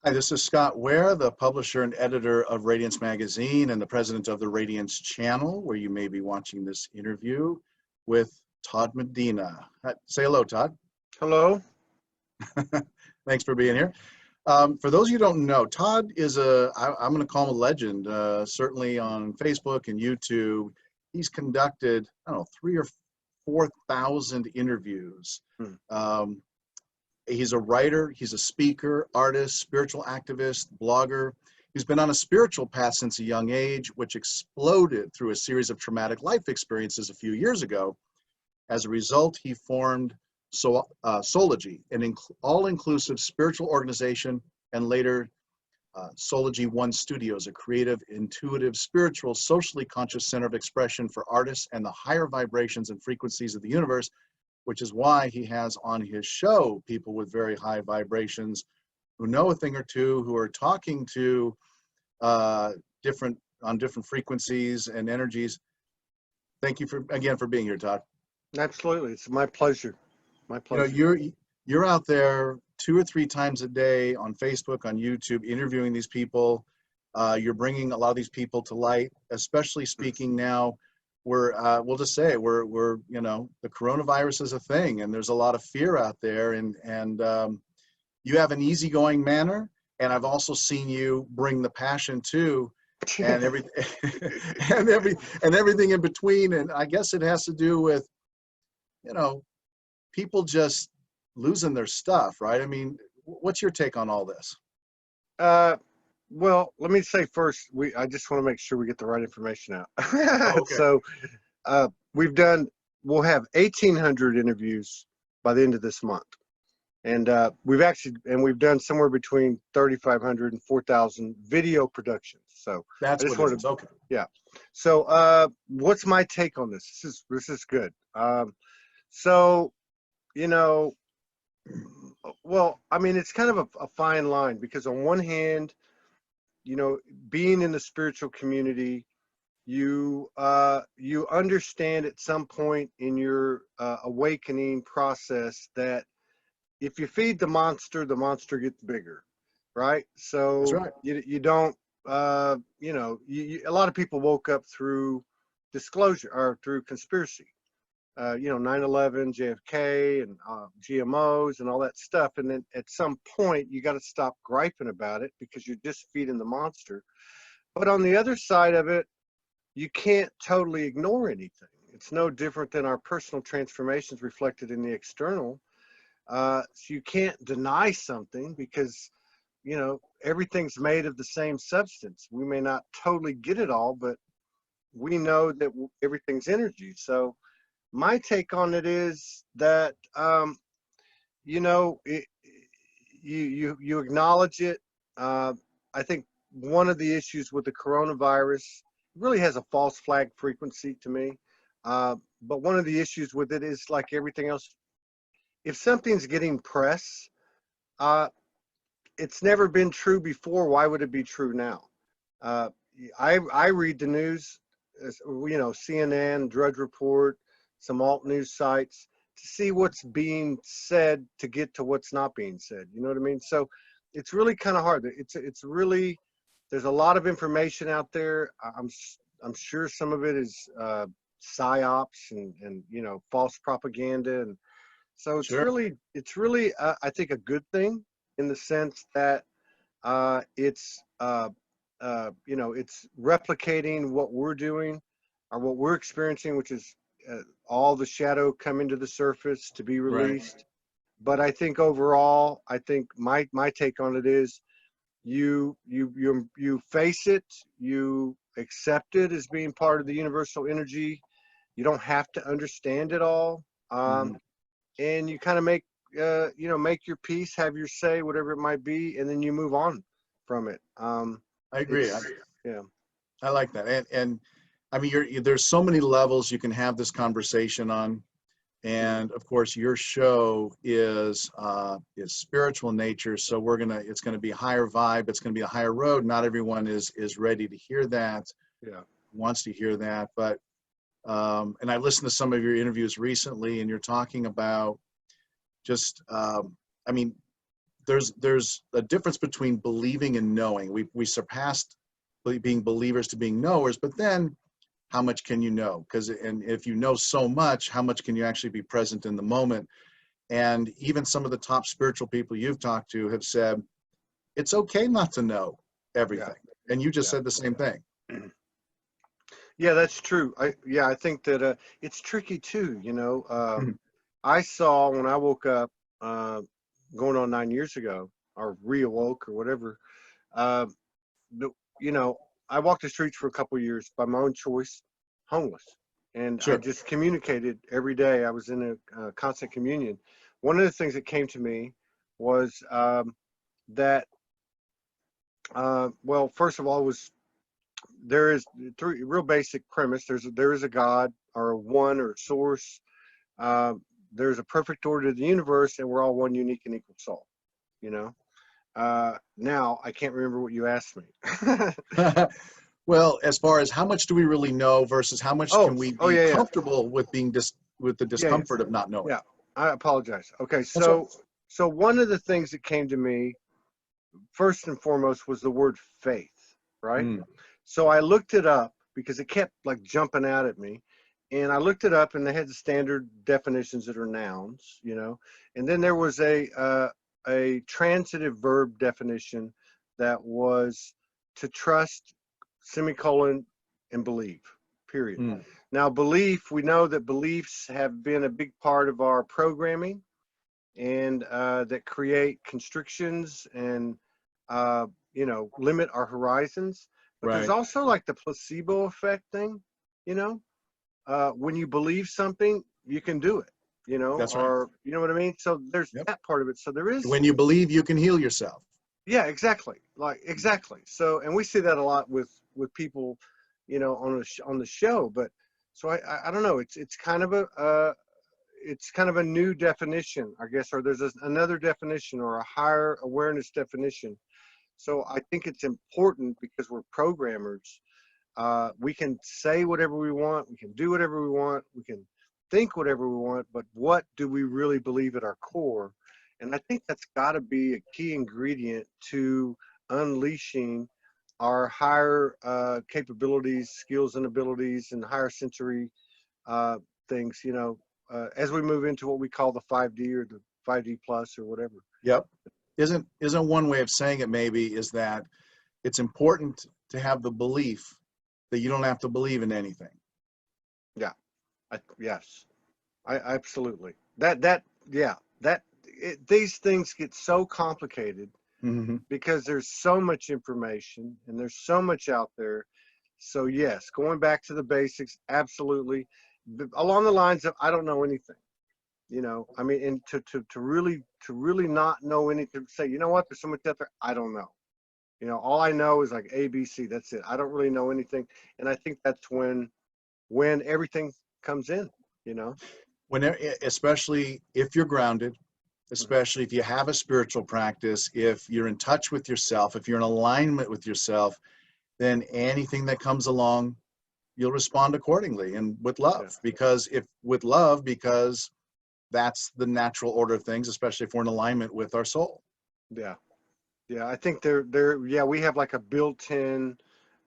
Hi, this is Scott Ware, the publisher and editor of Radiance Magazine and the president of the Radiance channel, where you may be watching this interview with Todd Medina. Say hello, Todd. Hello. Thanks for being here. For those of you who don't know, Todd is I'm going to call him a legend, certainly on Facebook and YouTube. He's conducted, I don't know, 3,000 or 4,000 interviews. He's a writer, he's a speaker, artist, spiritual activist, blogger. He's been on a spiritual path since a young age, which exploded through a series of traumatic life experiences a few years ago. As a result, he formed Soulogy, an all-inclusive spiritual organization, and later Soulogy One Studios, a creative, intuitive, spiritual, socially conscious center of expression for artists and the higher vibrations and frequencies of the universe, which is why he has on his show people with very high vibrations who know a thing or two, who are talking to different frequencies and energies. Thank you again for being here, Todd. Absolutely, it's my pleasure. My pleasure. You know, you're out there 2 or 3 times a day on Facebook, on YouTube, interviewing these people. You're bringing a lot of these people to light, especially speaking now. We'll just say we're you know, the coronavirus is a thing, and there's a lot of fear out there, and you have an easygoing manner, and I've also seen you bring the passion too, and everything in between. And I guess it has to do with, you know, people just losing their stuff, right? I mean, what's your take on all this? Well, let me say first, I just want to make sure we get the right information out. Okay. So we'll have 1,800 interviews by the end of this month. And we've done somewhere between 3,500 and 4,000 video productions. So that's what it is. Okay. Yeah. So what's my take on this? This is good. So, you know, well, I mean, it's kind of a fine line, because on one hand, you know, being in the spiritual community, you understand at some point in your awakening process that if you feed the monster gets bigger, right? So that's right. you don't, you know, a lot of people woke up through disclosure or through conspiracy. You know, 9/11, JFK, and GMOs and all that stuff. And then at some point, you got to stop griping about it, because you're just feeding the monster. But on the other side of it, you can't totally ignore anything. It's no different than our personal transformations reflected in the external. So you can't deny something, because, you know, everything's made of the same substance. We may not totally get it all, but we know that everything's energy. So my take on it is that, you know, you acknowledge it. I think one of the issues with the coronavirus really has a false flag frequency to me. But one of the issues with it is, like everything else, if something's getting press, it's never been true before. Why would it be true now? I read the news, you know, CNN, Drudge Report, some alt news sites, to see what's being said to get to what's not being said. You know what I mean? So it's really kind of hard. It's really, there's a lot of information out there. I'm sure some of it is psyops and you know, false propaganda, and so it's really I think a good thing, in the sense that it's you know, it's replicating what we're doing or what we're experiencing, which is all the shadow coming to the surface to be released. Right. But I think overall, I think my take on it is you face it, you accept it as being part of the universal energy. You don't have to understand it all, and you kind of make you know, make your peace, have your say, whatever it might be, and then you move on from it. I agree. Yeah, I like that. And I mean, there's so many levels you can have this conversation on, and of course, your show is spiritual in nature. So it's gonna be higher vibe. It's gonna be a higher road. Not everyone is ready to hear that. Yeah, wants to hear that. But and I listened to some of your interviews recently, and you're talking about just I mean, there's a difference between believing and knowing. We surpassed being believers to being knowers, but then how much can you know? And if you know so much, how much can you actually be present in the moment? And even some of the top spiritual people you've talked to have said, it's okay not to know everything. Yeah. And you just said the same thing. Yeah, that's true. I think that it's tricky too. I saw when I woke up, going on 9 years ago, or reawoke or whatever. I walked the streets for a couple of years by my own choice, homeless, and Sure. I just communicated every day. I was in a constant communion. One of the things that came to me was that, well, first of all, there is three real basic premise. There is a God, or a one, or a source. There's a perfect order to the universe, and we're all one unique and equal soul. Now I can't remember what you asked me. Well, as far as how much do we really know versus how much can we be comfortable with being with the discomfort of not knowing? Yeah, I apologize. Okay, so one of the things that came to me first and foremost was the word faith, right? So I looked it up because it kept like jumping out at me. And I looked it up, and they had the standard definitions that are nouns, and then there was a transitive verb definition that was to trust, semicolon, and believe, period. Now, belief, we know that beliefs have been a big part of our programming, and that create constrictions and, limit our horizons. But there's also like the placebo effect thing, when you believe something, you can do it, That's or right. you know what I mean? So there's that part of it. So there is. When you believe, you can heal yourself. Yeah, exactly. Exactly. So, and we see that a lot with people, on the show. But so I don't know. It's kind of a new definition, I guess, or there's another definition or a higher awareness definition. So I think it's important because we're programmers. We can say whatever we want, we can do whatever we want, we can think whatever we want, but what do we really believe at our core? And I think that's got to be a key ingredient to unleashing our higher capabilities, skills, and abilities, and higher sensory things, as we move into what we call the 5D or the 5D plus or whatever. Yep. Isn't one way of saying it maybe is that it's important to have the belief that you don't have to believe in anything. Yeah. Yes. I absolutely. These things get so complicated because there's so much information and there's so much out there. So yes, going back to the basics, absolutely. Along the lines of, I don't know anything, I mean, and to really not know anything, say, you know what, there's so much out there, I don't know. All I know is like A, B, C, that's it. I don't really know anything. And I think that's when everything comes in, Especially if you're grounded, especially if you have a spiritual practice, if you're in touch with yourself, if you're in alignment with yourself, then anything that comes along, you'll respond accordingly and with love. Because that's the natural order of things, especially if we're in alignment with our soul. Yeah. Yeah, I think we have like a built-in,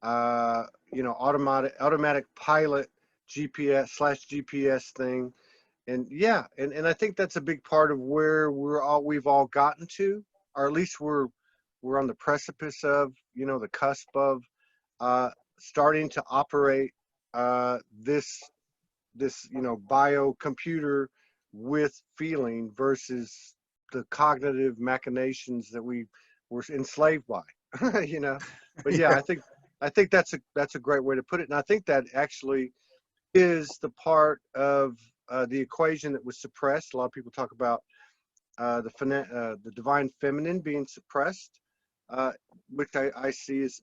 automatic pilot GPS/GPS thing. And and I think that's a big part of where we've all gotten to, or at least we're on the precipice of, the cusp of starting to operate this biocomputer with feeling versus the cognitive machinations that we were enslaved by, But yeah, I think that's a great way to put it. And I think that actually is the part of the equation that was suppressed. A lot of people talk about the divine feminine being suppressed, which I see as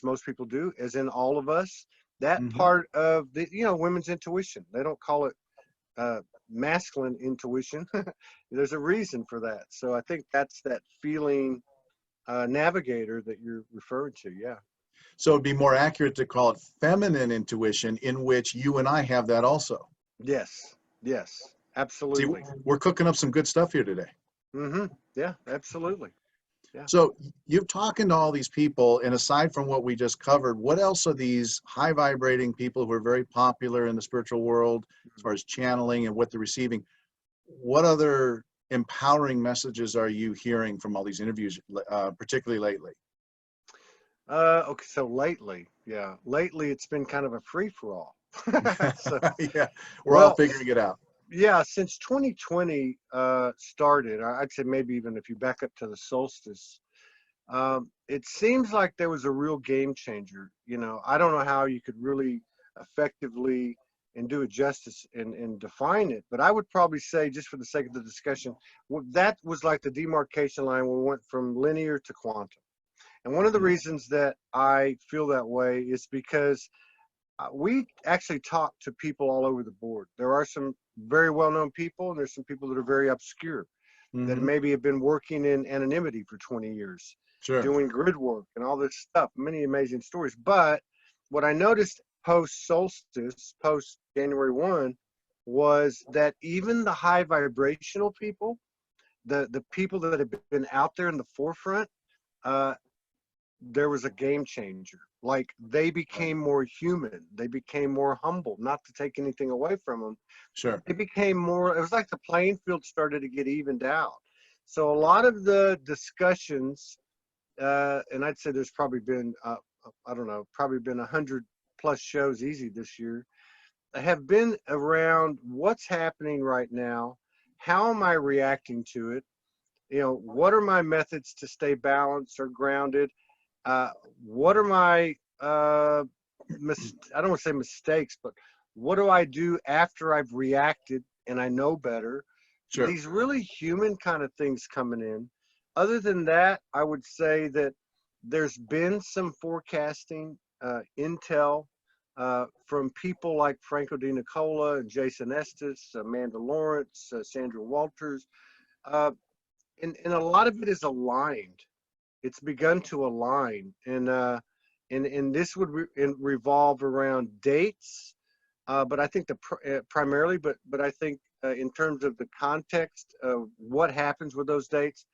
most people do, as in all of us. That part of the women's intuition. They don't call it masculine intuition. There's a reason for that. So I think that's that feeling navigator that you're referring to. Yeah. So it'd be more accurate to call it feminine intuition, in which you and I have that also. Yes, absolutely. See, we're cooking up some good stuff here today. Yeah, absolutely. Yeah. So you've talking to all these people, and aside from what we just covered, what else are these high vibrating people who are very popular in the spiritual world as far as channeling and what they're receiving? What other empowering messages are you hearing from all these interviews, particularly lately? Okay, so lately, it's been kind of a free for all. So, Yeah, we're all well, figuring it out. yeah, since 2020 started, I'd say maybe even if you back up to the solstice, it seems like there was a real game changer. You know, I don't know how you could really effectively and do it justice and define it, but I would probably say, just for the sake of the discussion, that was like the demarcation line where we went from linear to quantum. And one of the Mhm. reasons that I feel that way is because we actually talk to people all over the board. There are some very well-known people, and there's some people that are very obscure that Mhm. maybe have been working in anonymity for 20 years, Sure. doing grid work and all this stuff. Many amazing stories. But what I noticed post solstice, post January 1, was that even the high vibrational people, the people that have been out there in the forefront, uh, there was a game changer. Like they Right. became more human. They became more humble, not to take anything away from them. Sure. They became more, it was like the playing field started to get evened out. So a lot of the discussions, and I'd say there's probably been, I don't know, probably been 100+ shows easy this year, have been around what's happening right now. How am I reacting to it? You know, what are my methods to stay balanced or grounded? uh, what are my I don't want to say mistakes, but what do I do after I've reacted and I know better? Sure. These really human kind of things coming in. Other than that, I would say that there's been some forecasting intel from people like Franco Di Nicola and Jason Estes, Amanda Lawrence, Sandra Walters, uh, and a lot of it is aligned. It's begun to align, and this would revolve around dates, but I think primarily, but I think in terms of the context of what happens with those dates.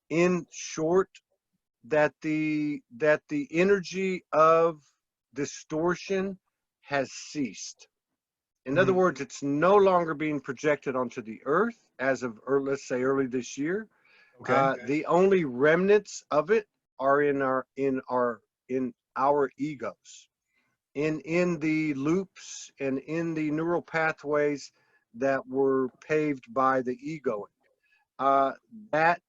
In short, that the energy of distortion has ceased. In other Mhm. words, it's no longer being projected onto the earth as of, or let's say early this year. Okay. The only remnants of it are in our egos, in the loops and in the neural pathways that were paved by the ego. Uh, that,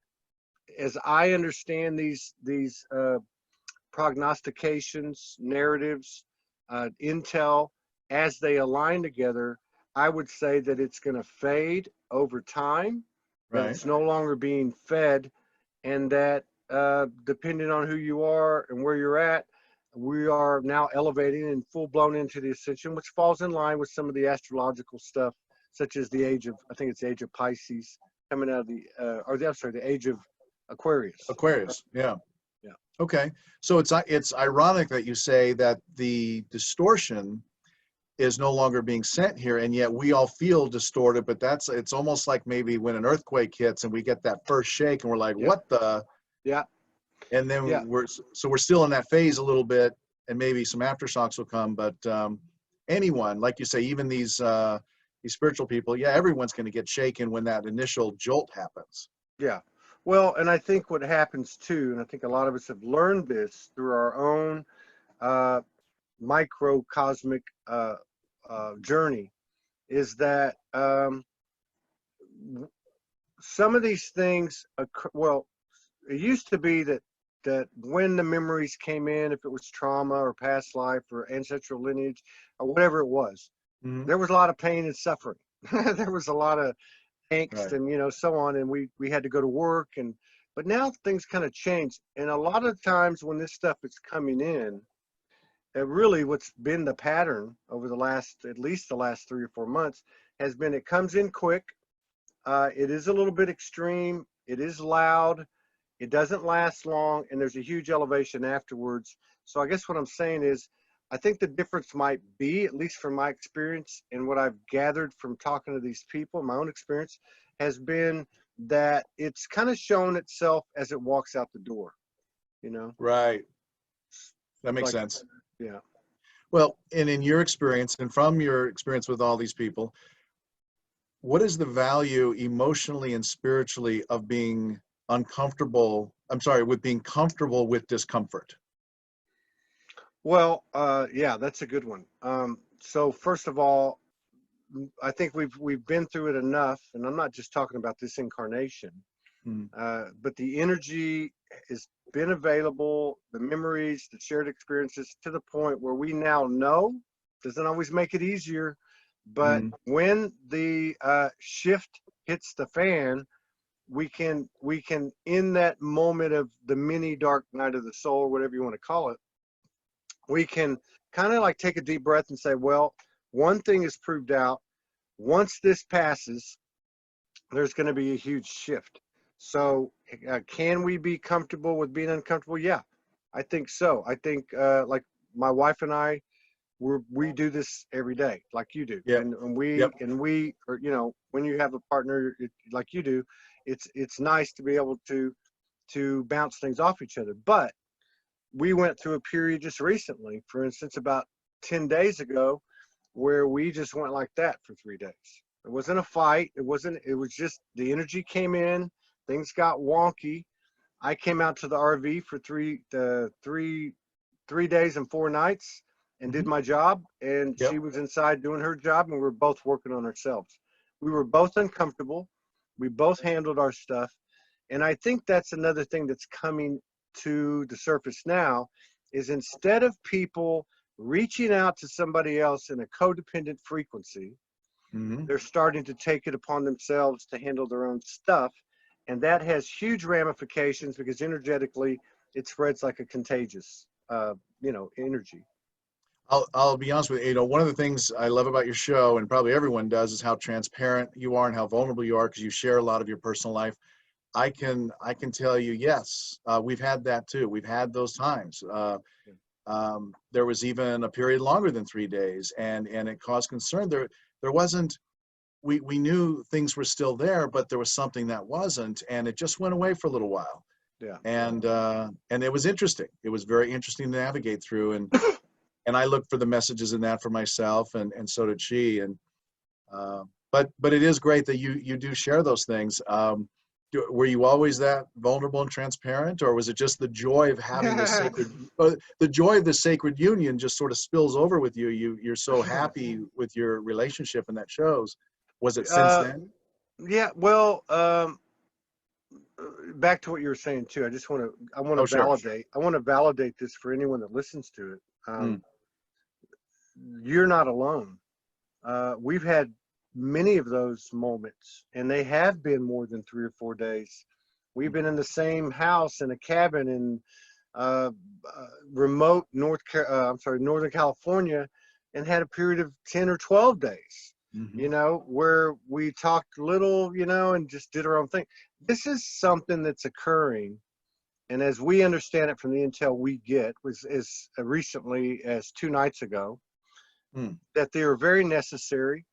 as I understand these prognostications, narratives, intel, as they align together, I would say that it's going to fade over time, that Right. it's no longer being fed, and that depending on who you are and where you're at, we are now elevating and full blown into the ascension, which falls in line with some of the astrological stuff, such as the age of, I think it's the age of Pisces coming out of I'm sorry, the age of Aquarius. Aquarius. Yeah. Yeah. Okay. So it's ironic that you say that the distortion is no longer being sent here, and yet we all feel distorted. But it's almost like maybe when an earthquake hits and we get that first shake, and we're like, Yeah. "What the?" Yeah. And then Yeah. we're still in that phase a little bit, and maybe some aftershocks will come. But anyone, like you say, even these spiritual people, yeah, everyone's going to get shaken when that initial jolt happens. Yeah. Well, and I think what happens too, and I think a lot of us have learned this through our own uh, microcosmic journey, is that some of these things occur, well, it used to be that when the memories came in, if it was trauma or past life or ancestral lineage or whatever it was, Hmm. there was a lot of pain and suffering. There was a lot of angst Right. and so on, and we had to go to work, and but now things kind of changed, and a lot of times when this stuff is coming in, really what's been the pattern over the last, at least the last 3 or 4 months, has been it comes in quick. It is a little bit extreme. It is loud. It doesn't last long, and there's a huge elevation afterwards. So I guess what I'm saying is, I think the difference might be, at least from my experience and what I've gathered from talking to these people, my own experience has been that it's kind of shown itself as it walks out the door, you know? Right. That makes Like, sense. yeah. Well, and in your experience and from your experience with all these people, what is the value emotionally and spiritually of being uncomfortable? I'm sorry, with being comfortable with discomfort? Well, yeah, that's a good one. So first of all, I think we've been through it enough, and I'm not just talking about this incarnation, Mm, but the energy has been available, the memories, the shared experiences, to the point where we now know. Doesn't always make it easier, but mm, when the shift hits the fan, we can in that moment of the mini dark night of the soul, or whatever you want to call it, we can kind of like take a deep breath and say, well, one thing is proved out. Once this passes, there's going to be a huge shift. So can we be comfortable with being uncomfortable? Yeah, I think so. I think like my wife and I, we do this every day, like you do, yep. and Yep. we or when you have a partner like you do, it's nice to be able to bounce things off each other. But we went through a period just recently, for instance, about 10 days ago, where we just went like that for 3 days. It wasn't a fight. It was just the energy came in, things got wonky. I came out to the RV for 3 days and 4 nights and did Hmm. my job. And Yep. she was inside doing her job, and we were both working on ourselves. We were both uncomfortable. We both handled our stuff. And I think that's another thing that's coming to the surface now, is instead of people reaching out to somebody else in a codependent frequency, Hmm. they're starting to take it upon themselves to handle their own stuff. And that has huge ramifications, because energetically it spreads like a contagious, energy. I'll be honest with you. One of the things I love about your show, and probably everyone does, is how transparent you are and how vulnerable you are, because you share a lot of your personal life. I can tell you, yes, we've had that too. We've had those times. There was even a period longer than 3 days, and it caused concern. There wasn't. We knew things were still there, but there was something that wasn't, and it just went away for a little while. Yeah. And it was interesting. It was very interesting to navigate through, and I looked for the messages in that for myself, and so did she. And but it is great that you do share those things. Were you always that vulnerable and transparent, or was it just the joy of having this sacred, the joy of the sacred union just sort of spills over with you? You're so happy with your relationship, and that shows. Was it since uh, then? yeah. Well, back to what you were saying too. Oh, sure. I want to validate this for anyone that listens to it. Mm, You're not alone. We've had many of those moments, and they have been more than 3 or 4 days. We've been in the same house in a cabin in uh, remote Northern California, and had a period of 10 or 12 days, mm-hmm. where we talked little, and just did our own thing. This is something that's occurring. And as we understand it from the intel we get, was as recently as 2 nights ago, Mm, that they are very necessary,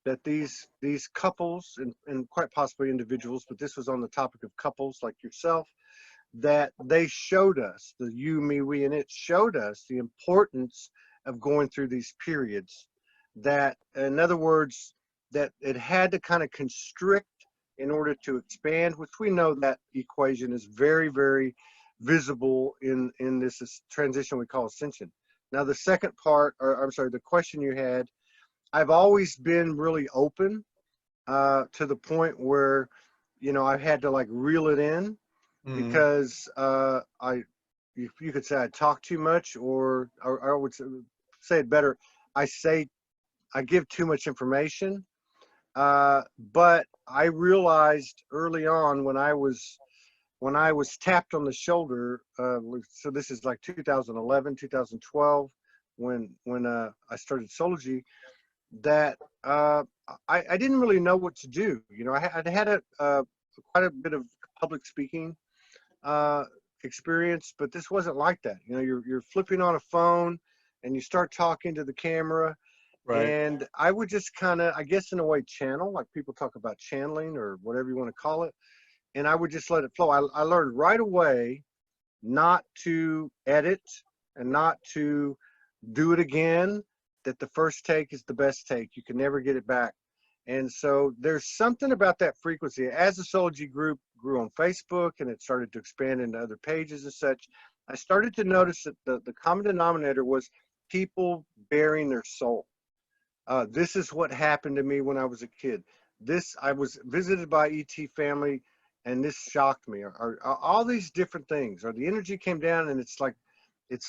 that these couples, and quite possibly individuals, but this was on the topic of couples like yourself, that they showed us, the you, me, we, and it showed us the importance of going through these periods. That, in other words, that it had to kind of constrict in order to expand, which we know that equation is very, very visible in this transition we call ascension. Now, the second part, or I'm sorry, the question you had, I've always been really open, to the point where, I've had to like reel it in, mm, because you could say I talk too much, or I would say it better. I give too much information. But I realized early on, when I was tapped on the shoulder. So this is like 2011, 2012, when I started Soulology, that I didn't really know what to do. I had quite a bit of public speaking experience, but this wasn't like that. You're flipping on a phone and you start talking to the camera, right. and I would just kind of, I guess in a way, channel, like people talk about channeling or whatever you want to call it. and I would just let it flow. I learned right away not to edit and not to do it again, that the first take is the best take. You can never get it back. And so there's something about that frequency. As the Soulology group grew on Facebook and it started to expand into other pages and such, I started to notice that the common denominator was people bearing their soul. This is what happened to me when I was a kid. I was visited by ET family, and this shocked me. Or all these different things, or the energy came down, and it's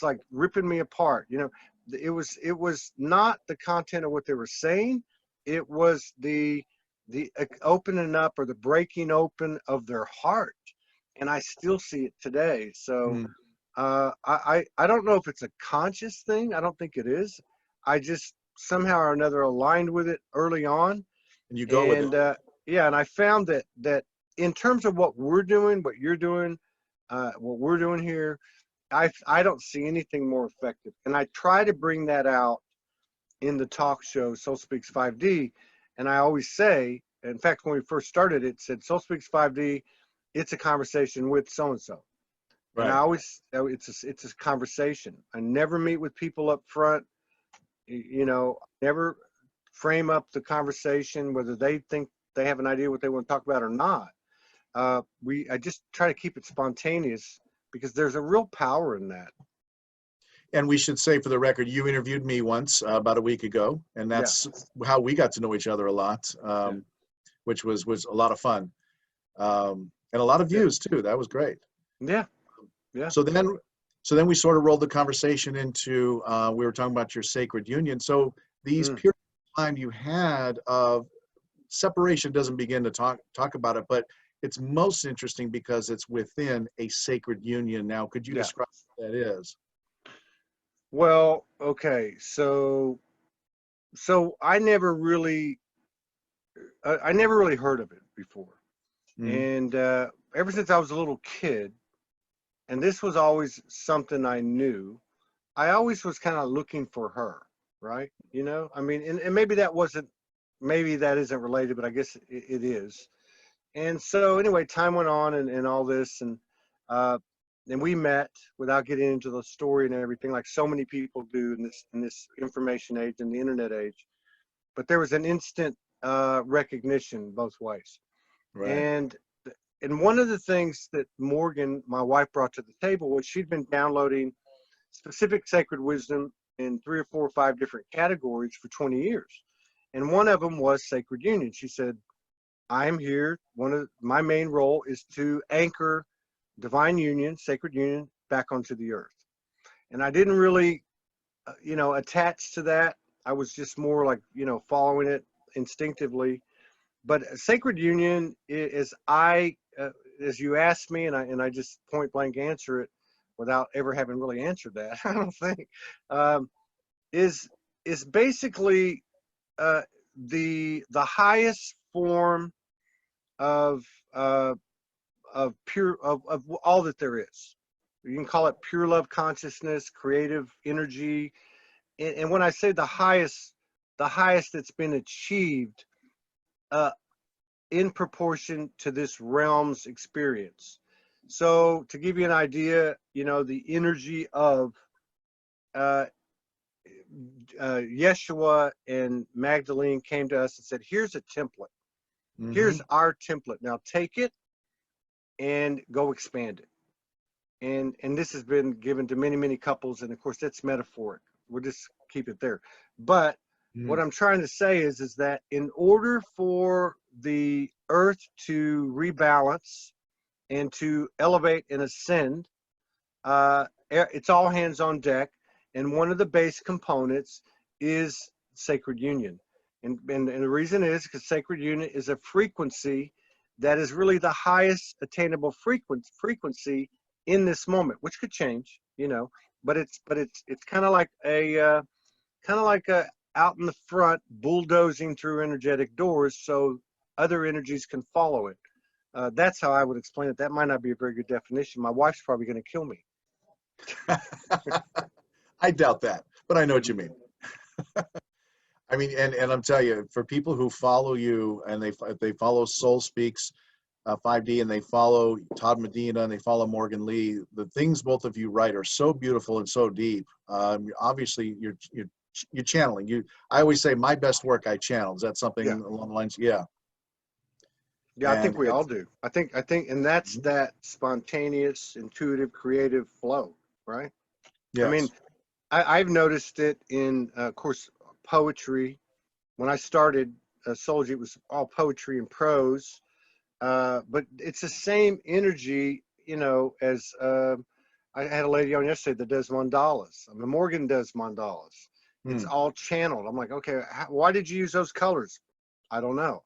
like ripping me apart. You know, it was not the content of what they were saying. It was the opening up or the breaking open of their heart, and I still see it today. So I don't know if it's a conscious thing. I don't think it is. I just somehow or another aligned with it early on, And you go with it. yeah, and I found that in terms of what we're doing, what you're doing, what we're doing here, I don't see anything more effective. And I try to bring that out in the talk show, SoulSpeaks 5D. And I always say, in fact, when we first started, it said SoulSpeaks 5D, it's a conversation with so-and-so. Right. And I always, it's a conversation. I never meet with people up front, you know, never frame up the conversation, whether they think they have an idea what they want to talk about or not. I just try to keep it spontaneous, because there's a real power in that. And we should say, for the record, you interviewed me once about a week ago, and that's how we got to know each other a lot, which was a lot of fun, and a lot of views too. That was great. Yeah. So then we sort of rolled the conversation into we were talking about your sacred union. So these periods of time you had of separation doesn't begin to talk about it, but it's most interesting because it's within a sacred union. Now, could you describe what that is? Well, okay, so I never really heard of it before, and ever since I was a little kid, and this was always something I knew, I always was kind of looking for her, right? You know, I mean, and maybe that isn't related, but I guess it is. And so anyway, time went on and all this, and we met without getting into the story and everything, like so many people do in this information age and the internet age. But there was an instant recognition both ways. Right. And one of the things that Morgan, my wife, brought to the table was she'd been downloading specific sacred wisdom in 3 or 4 or 5 different categories for 20 years. And one of them was sacred union. She said, I'm here. One of my main role is to anchor divine union, sacred union, back onto the earth. And I didn't really, attach to that. I was just more like, following it instinctively. But sacred union is as you asked me, and I just point blank answer it without ever having really answered that, I don't think, is basically the highest form of pure of all that there is. You can call it pure love consciousness, creative energy, and when I say the highest that's been achieved in proportion to this realm's experience. So to give you an idea, the energy of Yeshua and Magdalene came to us and said, here's a template. Here's our template. Now take it and go expand it. And this has been given to many, many couples. And of course, that's metaphoric. We'll just keep it there. But what I'm trying to say is that in order for the earth to rebalance and to elevate and ascend, it's all hands on deck. And one of the base components is sacred union. And the reason is because sacred union is a frequency that is really the highest attainable frequency in this moment, which could change, but it's kind of like a out in the front bulldozing through energetic doors so other energies can follow it. That's how I would explain it. That might not be a very good definition. My wife's probably going to kill me. I doubt that, but I know what you mean. I mean, and I'm telling you, for people who follow you and they follow SoulSpeaks, 5D, and they follow Todd Medina and they follow Morgan Lee. The things both of you write are so beautiful and so deep. Obviously, you're channeling. I always say my best work I channel. Is that something Yeah. along the lines? Yeah. Yeah, I And think we all do. I think, and that's that spontaneous, intuitive, creative flow, right? yes. I mean, I've noticed it in, of course, poetry. When I started Soulspeaks, it was all poetry and prose, but it's the same energy, you know, as I had a lady on yesterday that does mandalas. I mean, Morgan does mandalas. It's all channeled. I'm like, okay, why did you use those colors? I don't know.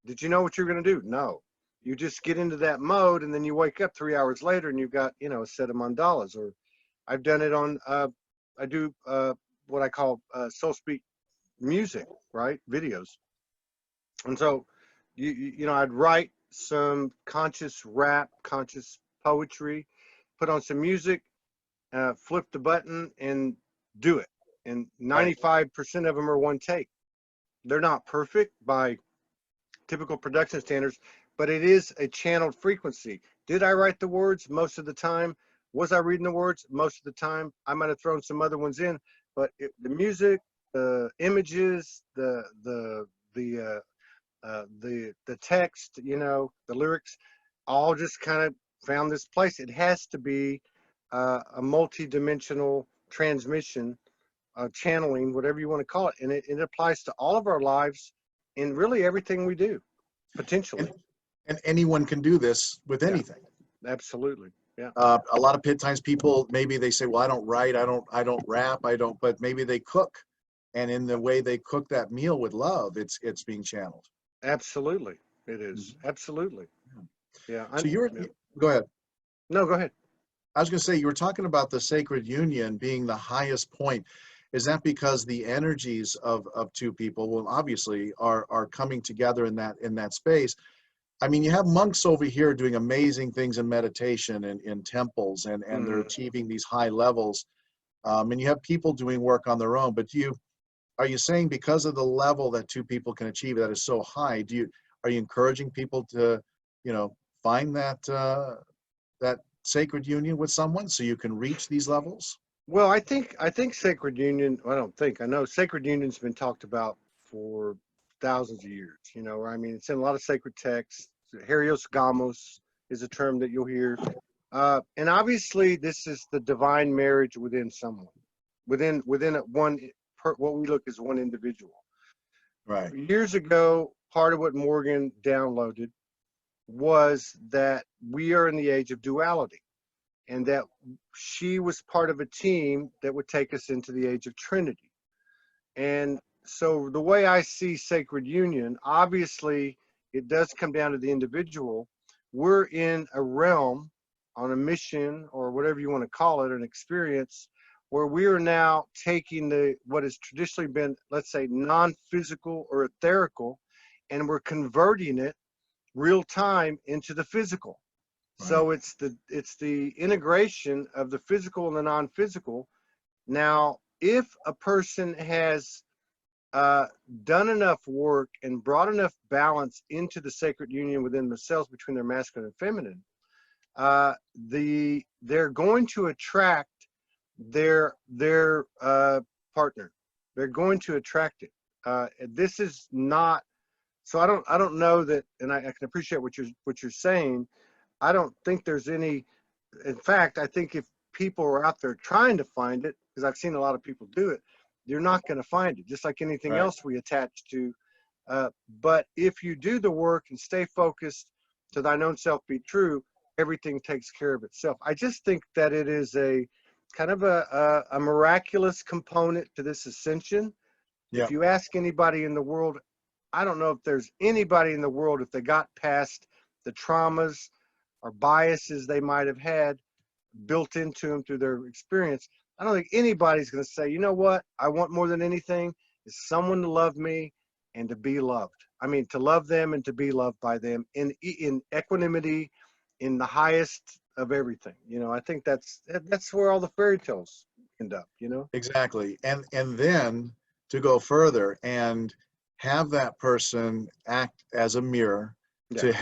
Did you know what you're going to do? No. You just get into that mode, and then you wake up 3 hours later, and you've got, you know, a set of mandalas. Or I've done it on, I do what I call SoulSpeak music, right? Videos. And so, you know, I'd write some conscious rap, conscious poetry, put on some music, flip the button, and do it. And 95% of them are one take. They're not perfect by typical production standards, but it is a channeled frequency. Did I write the words? Most of the time. Was I reading the words? Most of the time. I might have thrown some other ones in, but the music, the images, the text, you know, the lyrics, all just kind of found this place. It has to be a multi-dimensional transmission, channeling, whatever you want to call it, and it applies to all of our lives in really everything we do, potentially. And anyone can do this with anything. Absolutely. Yeah. A lot of times people, maybe they say, well, I don't write, I don't rap, but maybe they cook. And in the way they cook that meal with love, it's being channeled. Absolutely. It is. Absolutely. Yeah. So go ahead. No, go ahead. I was going to say, you were talking about the sacred union being the highest point. Is that because the energies of two people, well, obviously are coming together in that space? I mean, you have monks over here doing amazing things in meditation and in temples, and they're achieving these high levels. And you have people doing work on their own. But are you saying because of the level that two people can achieve that is so high, are you encouraging people to, you know, find that sacred union with someone so you can reach these levels? Well, I think sacred union, I know sacred union's been talked about for thousands of years, you know, I mean, it's in a lot of sacred texts. Herios Gamos is a term that you'll hear. And obviously this is the divine marriage within someone, within what we look as one individual. Right. Years ago, part of what Morgan downloaded was that we are in the age of duality, and that she was part of a team that would take us into the age of Trinity. And so the way I see sacred union, obviously it does come down to the individual. We're in a realm, on a mission, or whatever you want to call it, an experience, where we are now taking what has traditionally been, let's say, non-physical or etherical, and we're converting it real time into the physical. Right. So it's the integration of the physical and the non-physical. Now, if a person has done enough work and brought enough balance into the sacred union within themselves between their masculine and feminine, they're going to attract their partner. They're going to attract it. This is not. So I don't know that, and I can appreciate what you're saying. I don't think there's any. In fact, I think if people are out there trying to find it, because I've seen a lot of people do it, you're not going to find it. Just like anything else we attach to. But if you do the work and stay focused, to thine own self be true, everything takes care of itself. I just think that it is a kind of a miraculous component to this ascension. Yeah. If you ask anybody in the world, I don't know if there's anybody in the world, if they got past the traumas or biases they might have had built into them through their experience, I don't think anybody's going to say, you know what, I want more than anything is someone to love me and to be loved. I mean, to love them and to be loved by them in equanimity, in the highest of everything. You know, I think that's where all the fairy tales end up, you know? Exactly. And then to go further and have that person act as a mirror Yeah.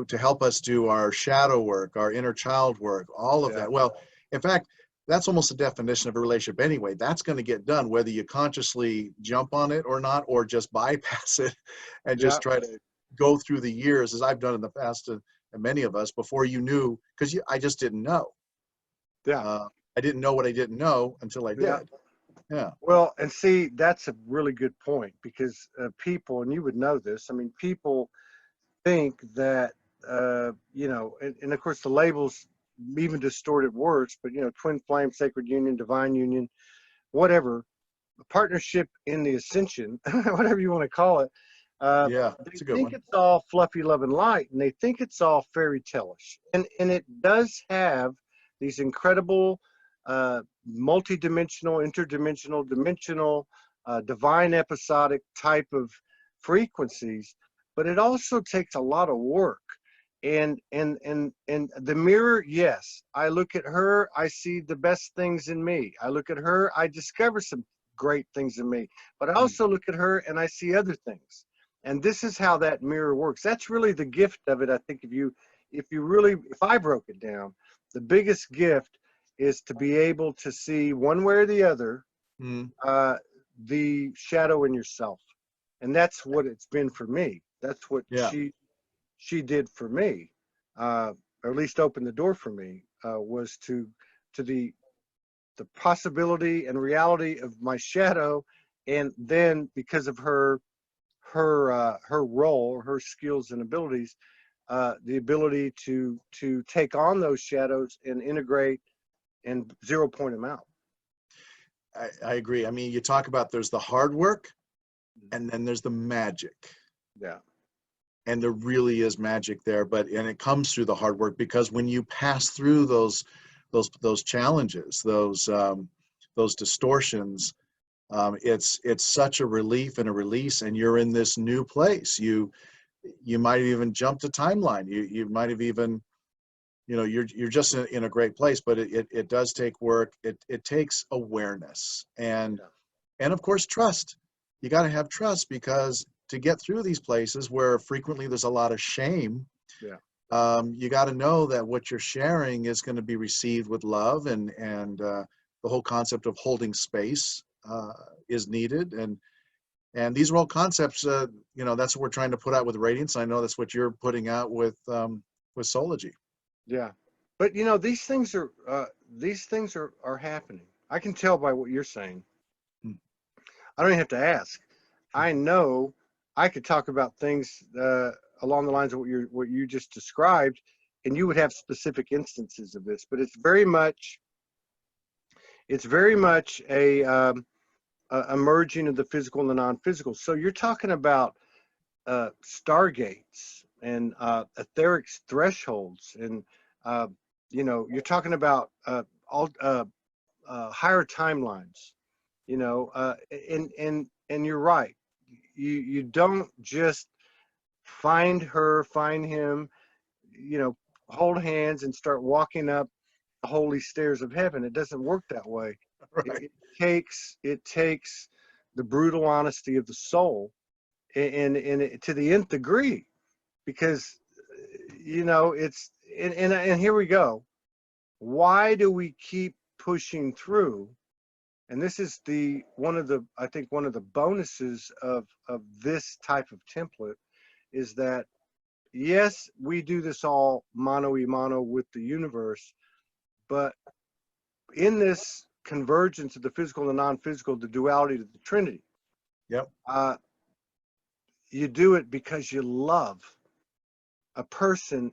to help us do our shadow work, our inner child work, all of Yeah. that. Well, in fact, that's almost a definition of a relationship anyway. That's going to get done whether you consciously jump on it or not, or just bypass it and Yeah. just try to go through the years, as I've done in the past, and many of us, before you knew, because I just didn't know. Yeah. I didn't know what I didn't know until I Yeah. did. Yeah. Well, and see, that's a really good point, because people, and you would know this, I mean, people think that, and of course the labels even distorted words, but, twin flame, sacred union, divine union, whatever, a partnership in the ascension, whatever you want to call it. Yeah, They it's a good think one. it's all fluffy love and light, and they think it's all fairy tale-ish. And it does have these incredible multi-dimensional, interdimensional, dimensional, divine episodic type of frequencies, but it also takes a lot of work. And the mirror, yes, I look at her, I see the best things in me. I look at her, I discover some great things in me, but I also look at her and I see other things. And this is how that mirror works. That's really the gift of it. I think if I broke it down, the biggest gift is to be able to see one way or the other, Mm. the shadow in yourself. And that's what it's been for me. That's what Yeah. she did for me, or at least opened the door for me, was to the possibility and reality of my shadow. And then because of her role, her skills and abilities, the ability to take on those shadows and integrate and 0 point them out. I agree. I mean, you talk about there's the hard work and then there's the magic. Yeah. And there really is magic there, and it comes through the hard work, because when you pass through those challenges, those distortions, it's such a relief and a release, and you're in this new place. You might have even jumped a timeline. You might have even, you're just in a great place, but it does take work. It takes awareness and of course trust. You got to have trust, because to get through these places where frequently there's a lot of shame, you got to know that what you're sharing is going to be received with love, and the whole concept of holding space is needed, and these are all concepts. That's what we're trying to put out with Radiance. I know that's what you're putting out with Soulogy. Yeah, but these things are happening. I can tell by what you're saying. I don't even have to ask. I know I could talk about things along the lines of what you just described, and you would have specific instances of this. But it's very much a merging of the physical and the non-physical. So you're talking about stargates and etheric thresholds, and you're talking about all higher timelines. And you're right. You don't just find him, hold hands and start walking up the holy stairs of heaven. It doesn't work that way. Right. It takes the brutal honesty of the soul, and to the nth degree, because it's and here we go. Why do we keep pushing through? And this is one of the bonuses of this type of template, is that yes, we do this all mano a mano with the universe, but in this convergence of the physical and the non-physical, the duality of the Trinity. Yep. You do it because you love a person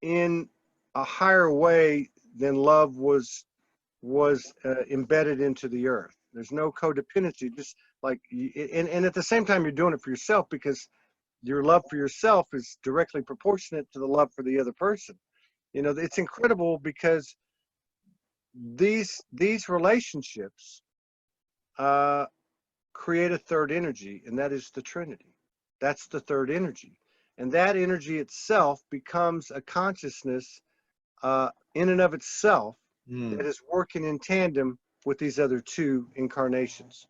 in a higher way than love was embedded into the earth. There's no codependency, just like, and at the same time, you're doing it for yourself, because your love for yourself is directly proportionate to the love for the other person. It's incredible, because these relationships create a third energy, and that is the Trinity. That's the third energy, and that energy itself becomes a consciousness in and of itself that is working in tandem with these other two incarnations,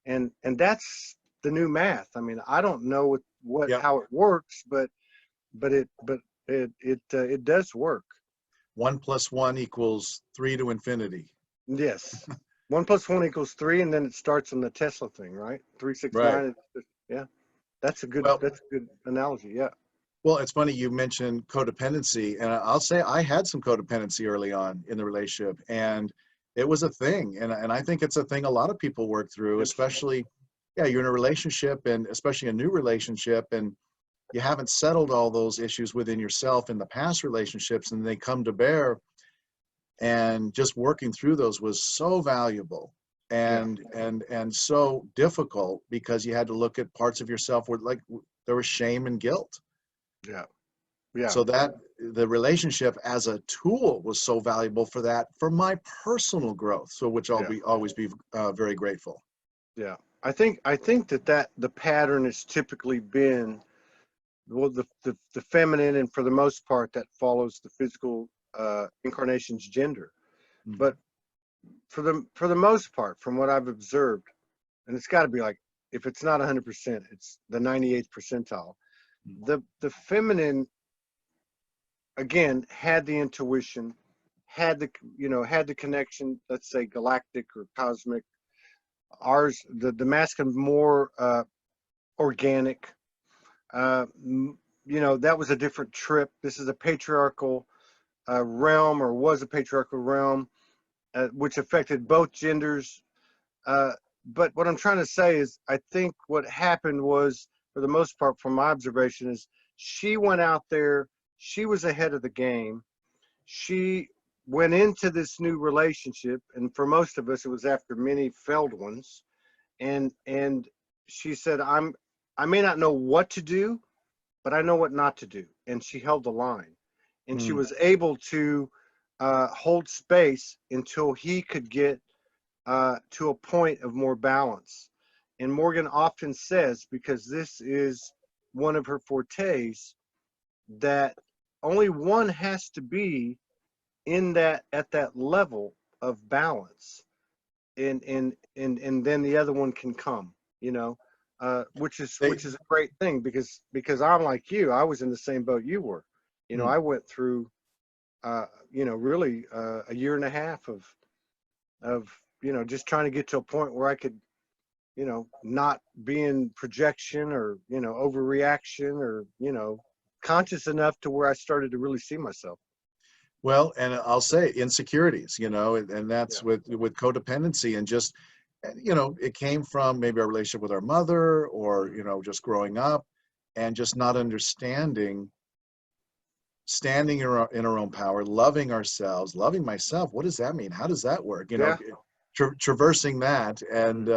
and that's the new math. I mean, I don't know how it works, but but it does work. 1 + 1 = 3 to infinity. Yes. 1 + 1 = 3, and then it starts on the Tesla thing, right? 3, 6, Right. 9. Yeah. That's a good analogy. Yeah. Well, it's funny you mentioned codependency, and I'll say I had some codependency early on in the relationship, and it was a thing, and I think it's a thing a lot of people work through, especially, yeah, you're in a relationship, and especially a new relationship, and you haven't settled all those issues within yourself in the past relationships, and they come to bear, and just working through those was so valuable and so difficult because you had to look at parts of yourself where like there was shame and guilt. Yeah. Yeah. So that the relationship as a tool was so valuable for that, for my personal growth. So which I'll always be very grateful. Yeah. I think that the pattern has typically been, well, the feminine, and for the most part that follows the physical incarnation's gender. Mhm. But for the most part, from what I've observed, and it's got to be like, if it's not 100%, it's the 98th percentile. The feminine, again, had the intuition, had the connection, let's say galactic or cosmic. Ours, the masculine, more organic. That was a different trip. This is a patriarchal realm, or was a patriarchal realm, which affected both genders. But what I'm trying to say is, I think what happened was, for the most part, from my observation, is she went out there, she was ahead of the game. She went into this new relationship, and for most of us, it was after many failed ones. And she said, I may not know what to do, but I know what not to do. And she held the line, and she was able to hold space until he could get to a point of more balance. And Morgan often says, because this is one of her fortes, that only one has to be at that level of balance, and then the other one can come, which is a great thing, because I'm like you, I was in the same boat you were. I went through really a year and a half of just trying to get to a point where I could not be in projection, or overreaction, or conscious enough to where I started to really see myself. Well, and I'll say insecurities, and that's with codependency, and just, it came from maybe our relationship with our mother, or, just growing up and just not understanding, standing in our own power, loving ourselves, loving myself. What does that mean? How does that work? Traversing that, and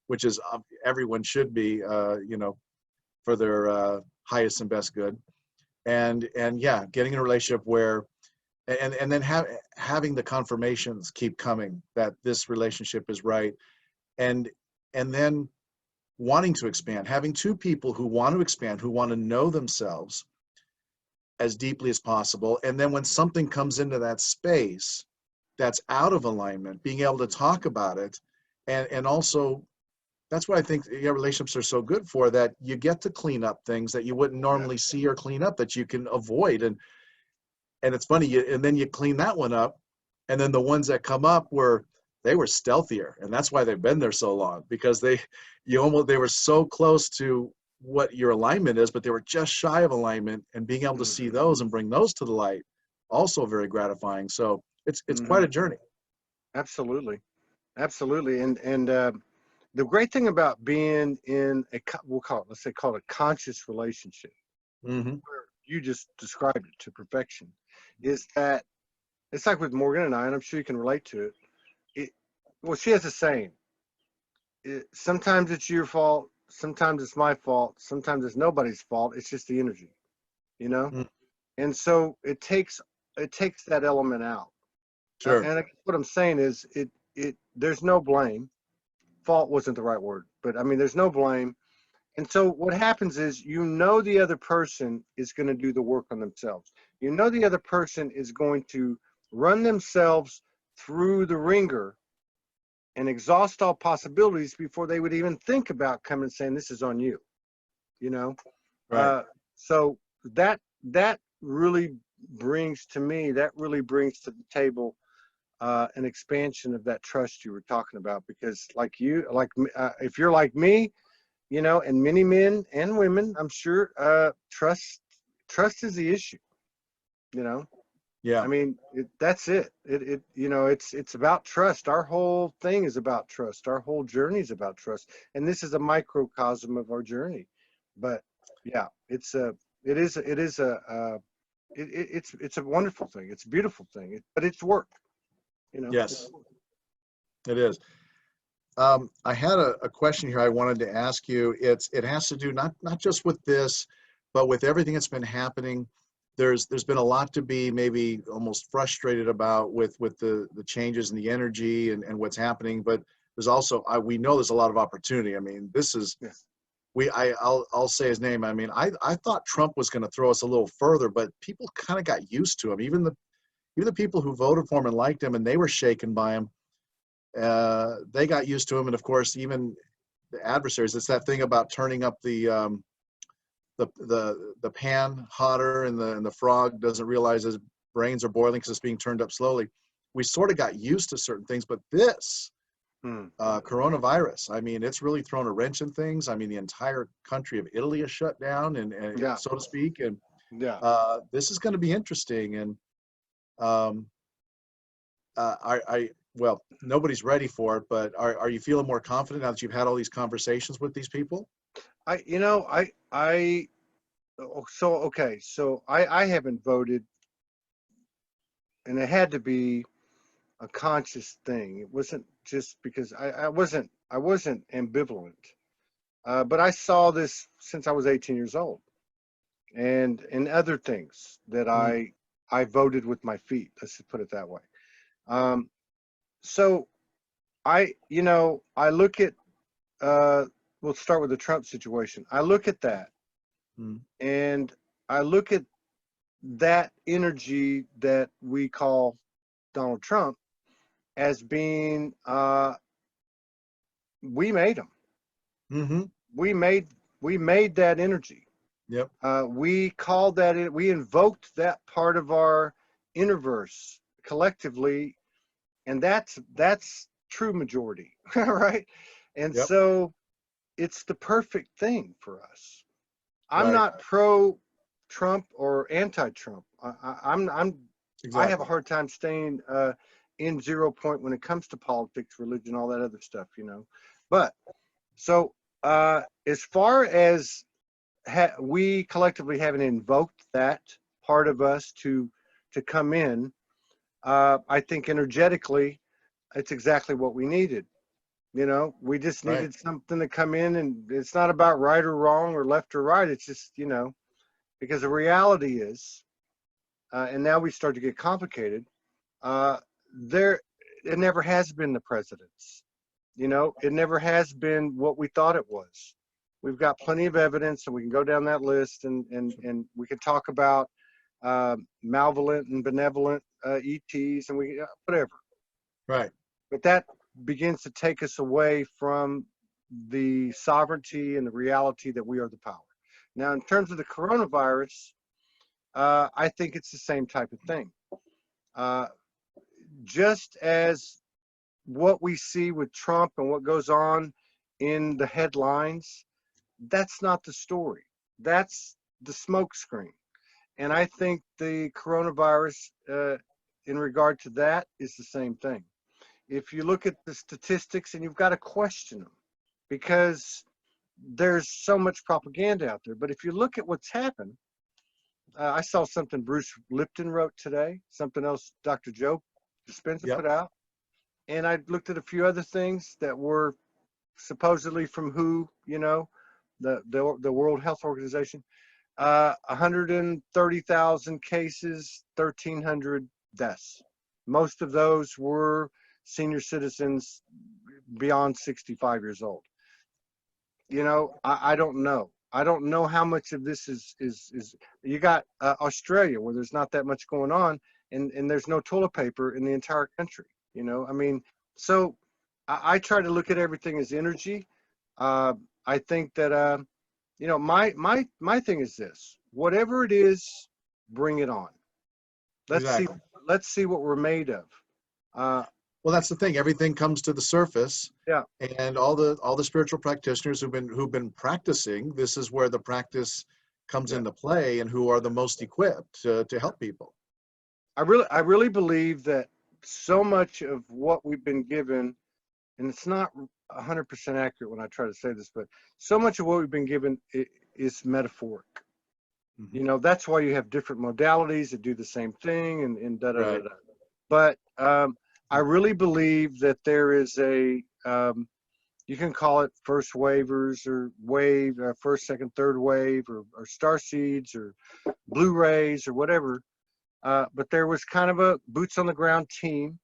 which is everyone should be, for their highest and best good. And yeah, getting in a relationship where, and then having the confirmations keep coming that this relationship is right, and then wanting to expand, having two people who want to expand, who want to know themselves as deeply as possible, and then when something comes into that space that's out of alignment, being able to talk about it, and also, that's what I think relationships are so good for, that you get to clean up things that you wouldn't normally see or clean up, that you can avoid. And it's funny, and then you clean that one up, and then the ones that come up they were stealthier, and that's why they've been there so long, because they were so close to what your alignment is, but they were just shy of alignment, and being able to see those and bring those to the light, also very gratifying. So it's quite a journey. Absolutely. And the great thing about being in let's call it a conscious relationship, where you just described it to perfection, is that it's like with Morgan and I, and I'm sure you can relate to it. Well, she has a saying: sometimes it's your fault, sometimes it's my fault, sometimes it's nobody's fault. It's just the energy, And so it takes that element out. Sure. And what I'm saying is, there's no blame. Fault wasn't the right word, but I mean, there's no blame. And so what happens is, the other person is going to do the work on themselves. The other person is going to run themselves through the ringer and exhaust all possibilities before they would even think about coming and saying, this is on you, Right. So that that really brings to me, that really brings to the table an expansion of that trust you were talking about. Because if you're like me, you know, and many men and women, I'm sure, trust is the issue, you know. Yeah. I mean, that's it. You know, it's about trust. Our whole thing is about trust. Our whole journey is about trust. And this is a microcosm of our journey. But yeah, it's a wonderful thing. It's a beautiful thing. But it's work, you know. Yes, it is. I had a question here I wanted to ask you. It has to do not just with this, but with everything that's been happening. There's been a lot to be maybe almost frustrated about with the changes in the energy and what's happening. But there's also we know there's a lot of opportunity. I mean, this is I'll say his name. I mean, I thought Trump was going to throw us a little further, but people kind of got used to him. Even the people who voted for him and liked him and they were shaken by him. They got used to him, and of course, even the adversaries. It's that thing about turning up the pan hotter, and the frog doesn't realize his brains are boiling because it's being turned up slowly. We sort of got used to certain things, but this coronavirus, I mean, it's really thrown a wrench in things. I mean, the entire country of Italy is shut down, and so to speak, and this is going to be interesting. And well, nobody's ready for it, but are you feeling more confident now that you've had all these conversations with these people? I haven't voted, and it had to be a conscious thing. It wasn't just because I wasn't ambivalent, but I saw this since I was 18 years old, and other things that I voted with my feet. Let's just put it that way. So I look at, we'll start with the Trump situation. I look at that and I look at that energy that we call Donald Trump as being, we made him. We made that energy. Yep. We called that, we invoked that part of our universe collectively. And that's true majority, right? And so it's the perfect thing for us. I'm not pro-Trump or anti-Trump. I have a hard time staying in 0 point when it comes to politics, religion, all that other stuff, you know. But so as far as we collectively haven't invoked that part of us to come in, I think energetically, it's exactly what we needed. You know, we just needed something to come in, and it's not about right or wrong or left or right. It's just, you know, because the reality is, and now we start to get complicated, it never has been the presidents. You know, it never has been what we thought it was. We've got plenty of evidence, and we can go down that list, and we can talk about malevolent and benevolent ETs, and whatever. Right. But that begins to take us away from the sovereignty and the reality that we are the power. Now, in terms of the coronavirus, I think it's the same type of thing. Just as what we see with Trump and what goes on in the headlines, that's not the story. That's the smoke screen. And I think the coronavirus, in regard to that, is the same thing. If you look at the statistics, and you've got to question them, because there's so much propaganda out there. But if you look at what's happened, I saw something Bruce Lipton wrote today, something else Dr. Joe Dispenza put out, and I looked at a few other things that were supposedly from WHO, you know, the World Health Organization. 130,000 cases, 1,300 deaths. Most of those were senior citizens beyond 65 years old. You know, I don't know. I don't know how much of this is you got Australia, where there's not that much going on, and there's no toilet paper in the entire country. You know, I mean, so I try to look at everything as energy. I think that, you know, my thing is this: whatever it is bring it on. Exactly. Let's see what we're made of. Well, that's the thing. Everything comes to the surface. Yeah. And all the spiritual practitioners who've been practicing, this is where the practice comes into play, and who are the most equipped to help people. I really believe that so much of what we've been given, and it's not 100% accurate when I try to say this, but so much of what we've been given is metaphoric. Mm-hmm. You know, that's why you have different modalities that do the same thing, and da da da Right. da. But I really believe that there is a you can call it first wavers or first, second, third wave, or star seeds or Blu-rays or whatever. But there was kind of a boots on the ground team.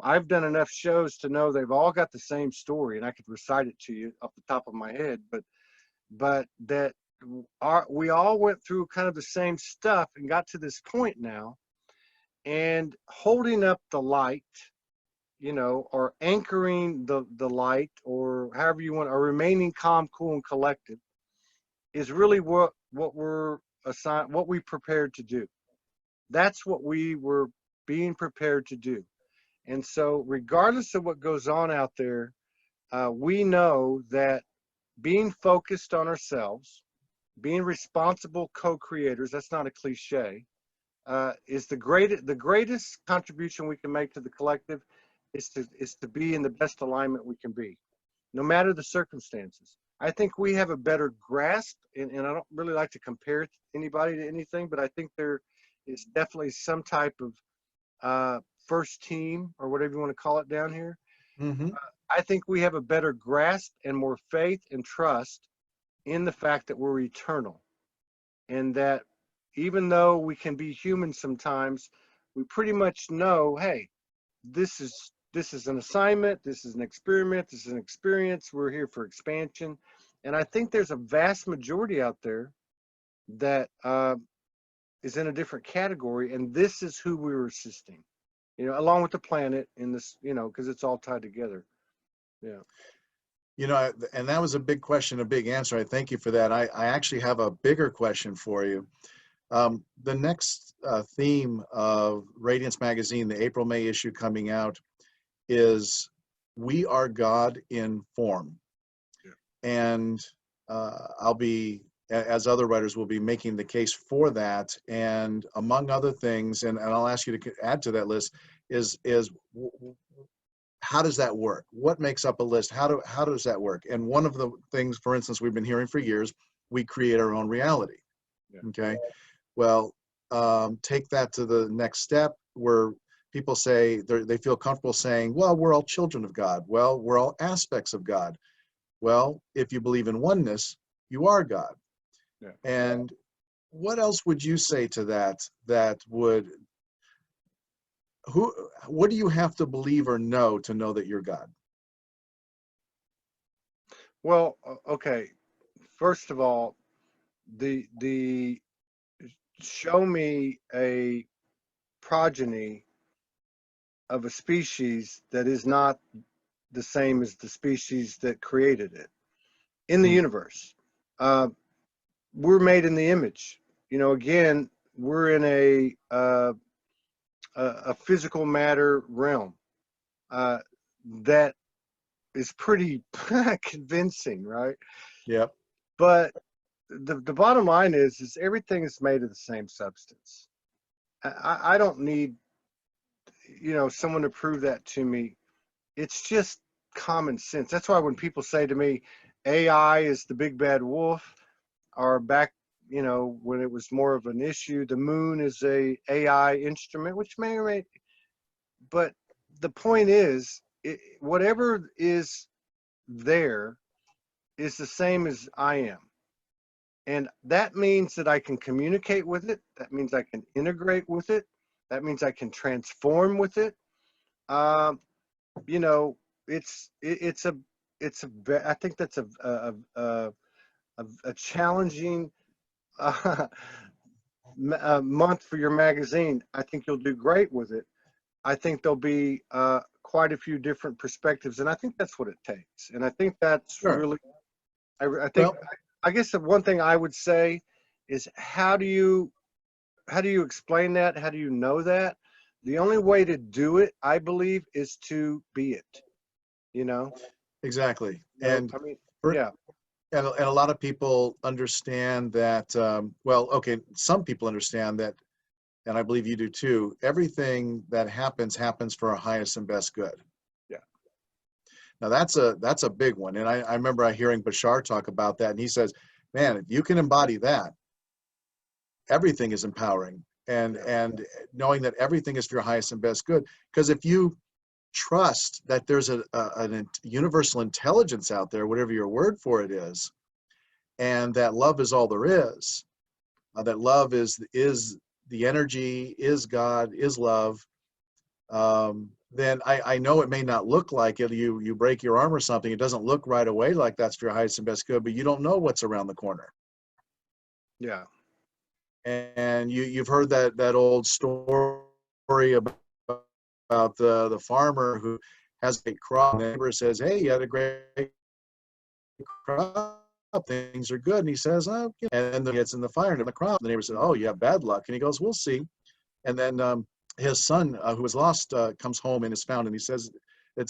I've done enough shows to know they've all got the same story, and I could recite it to you off the top of my head. But that we all went through kind of the same stuff and got to this point now, and holding up the light, you know, or anchoring the light, or however you want, or remaining calm, cool, and collected, is really what we're assigned, what we prepared to do. That's what we were being prepared to do. And so regardless of what goes on out there, we know that being focused on ourselves, being responsible co-creators, that's not a cliche, is the greatest contribution we can make to the collective, is to be in the best alignment we can be, no matter the circumstances. I think we have a better grasp, and I don't really like to compare anybody to anything, but I think there is definitely some type of first team, or whatever you want to call it down here. Mm-hmm. I think we have a better grasp and more faith and trust in the fact that we're eternal, and that even though we can be human sometimes, we pretty much know, hey, this is an assignment, this is an experiment, this is an experience, we're here for expansion. And I think there's a vast majority out there that is in a different category, and this is who we were assisting, you know, along with the planet in this, you know, because it's all tied together. Yeah. You know, and that was a big question, a big answer. I thank you for that. I actually have a bigger question for you. The next theme of Radiance Magazine, the April-May issue coming out, is "We Are God in Form." Yeah. And I'll be, as other writers will be, making the case for that. And among other things, and I'll ask you to add to that list, is how does that work? What makes up a list? How does that work? And one of the things, for instance, we've been hearing for years, we create our own reality. Yeah. Okay. Well, take that to the next step, where people say they feel comfortable saying, well, we're all children of God. Well, we're all aspects of God. Well, if you believe in oneness, you are God. Yeah. And what else would you say to that? What do you have to believe or know to know that you're God? Well, okay. First of all, the show me a progeny of a species that is not the same as the species that created it in the universe. We're made in the image. You know, again, we're in a physical matter realm that is pretty convincing, right? Yep. But the bottom line is everything is made of the same substance. I don't need, you know, someone to prove that to me. It's just common sense. That's why when people say to me, AI is the big bad wolf, or back, you know, when it was more of an issue, the moon is a AI instrument, which may or may, but the point is, whatever is there is the same as I am. And that means that I can communicate with it. That means I can integrate with it. That means I can transform with it. You know, I think that's a challenging month for your magazine. I think you'll do great with it. I think there'll be quite a few different perspectives, and I think that's what it takes. And I think that's Sure. really, I think, Well, I guess the one thing I would say is, how do you you explain that? How do you know that? The only way to do it, I believe, is to be it. You know. Exactly. So And I mean, for, yeah, and a lot of people understand that, well, okay, some people understand that, and I believe you do too, everything that happens for our highest and best good. yeah, Now that's a big one. And I remember hearing Bashar talk about that, and he says, man, if you can embody that, everything is empowering. yeah, And knowing that everything is for your highest and best good. Because if you trust that there's a universal intelligence out there, whatever your word for it is, and that love is all there is, that love is the energy, is God, is love, then I know it may not look like it. You break your arm or something, it doesn't look right away like that's for your highest and best good, but you don't know what's around the corner. yeah, And you've heard that old story about the farmer who has a crop. The neighbor says, "Hey, you had a great crop. Things are good." And he says, "Oh," and then he gets in the fire and the crop. The neighbor said, "Oh, you have bad luck." And he goes, "We'll see." And then his son, who was lost, comes home and is found, and he says, "It's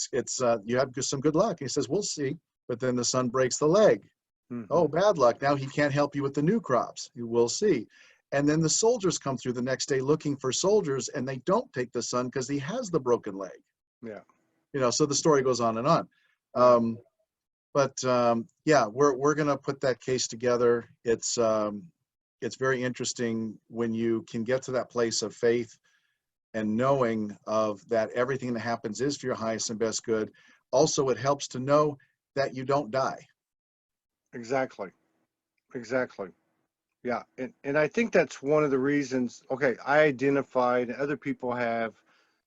you have some good luck." And he says, "We'll see." But then the son breaks the leg. hmm, Oh, bad luck. Now he can't help you with the new crops. You will see. And then the soldiers come through the next day looking for soldiers, and they don't take the son because he has the broken leg. yeah, So the story goes on and on. right. Um, but yeah, we're gonna put that case together. It's very interesting when you can get to that place of faith and knowing of that everything that happens is for your highest and best good. Also, it helps to know that you don't die. Exactly, exactly. Yeah, and I think that's one of the reasons. Okay, I identified, other people have.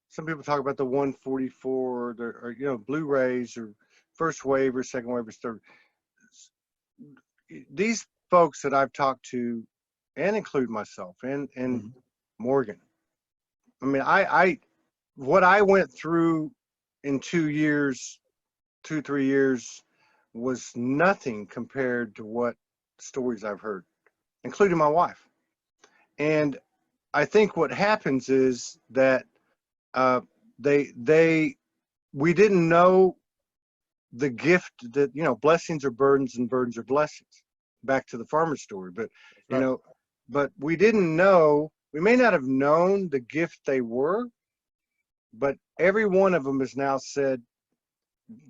Some people talk about the 144, or Blu-rays, or first wave, or second wave, or third. These folks that I've talked to, and include myself and Mhm. Morgan. I mean, I what I went through in 2 years, 3 years, was nothing compared to what stories I've heard, including my wife. And I think what happens is that uh, they we didn't know the gift that, blessings are burdens and burdens are blessings. Back to the farmer story, but That's you right. know, but we didn't know. We may not have known the gift they were, but every one of them has now said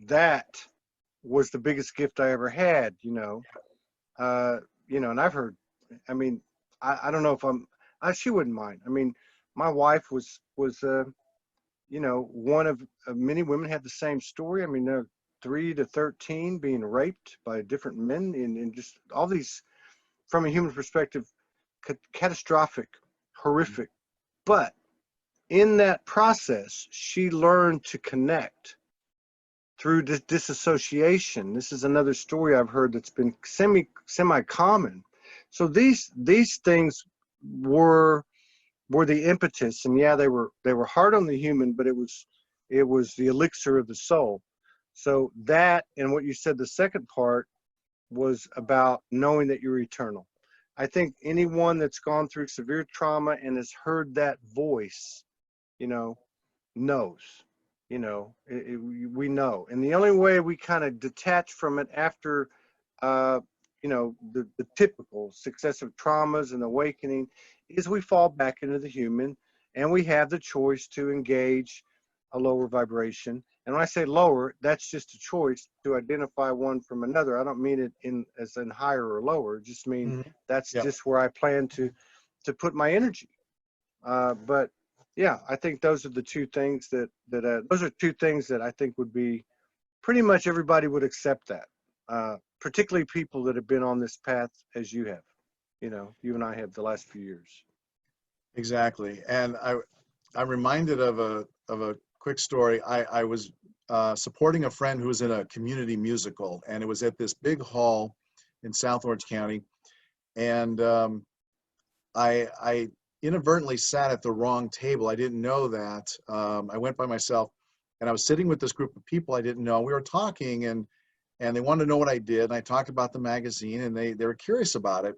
that was the biggest gift I ever had. Uh, and I've heard. I mean, I don't know if she wouldn't mind. I mean, my wife was one of many women had the same story. I mean, they're 3 to 13 being raped by different men, and just all these, from a human perspective, catastrophic, horrific. But in that process, she learned to connect through disassociation. This is another story I've heard that's been semi common. So these things were the impetus, and yeah, they were hard on the human, but it was the elixir of the soul. So that, and what you said, the second part was about knowing that you're eternal. I think anyone that's gone through severe trauma and has heard that voice, you know, knows. We know, and the only way we kind of detach from it after, uh, the typical successive traumas and awakening, is we fall back into the human, and we have the choice to engage a lower vibration. And when I say lower, that's just a choice to identify one from another. I don't mean it as in higher or lower. I just mean Mhm. that's Yep. just where I plan to put my energy. But yeah, I think those are the two things those are two things that I think would be, pretty much everybody would accept that. Particularly people that have been on this path as you have. You and I have the last few years. Exactly. And I'm reminded of a quick story. I was supporting a friend who was in a community musical, and it was at this big hall in South Orange County. And I inadvertently sat at the wrong table. I didn't know that. I went by myself, and I was sitting with this group of people I didn't know. We were talking, and they wanted to know what I did. And I talked about the magazine, and they were curious about it.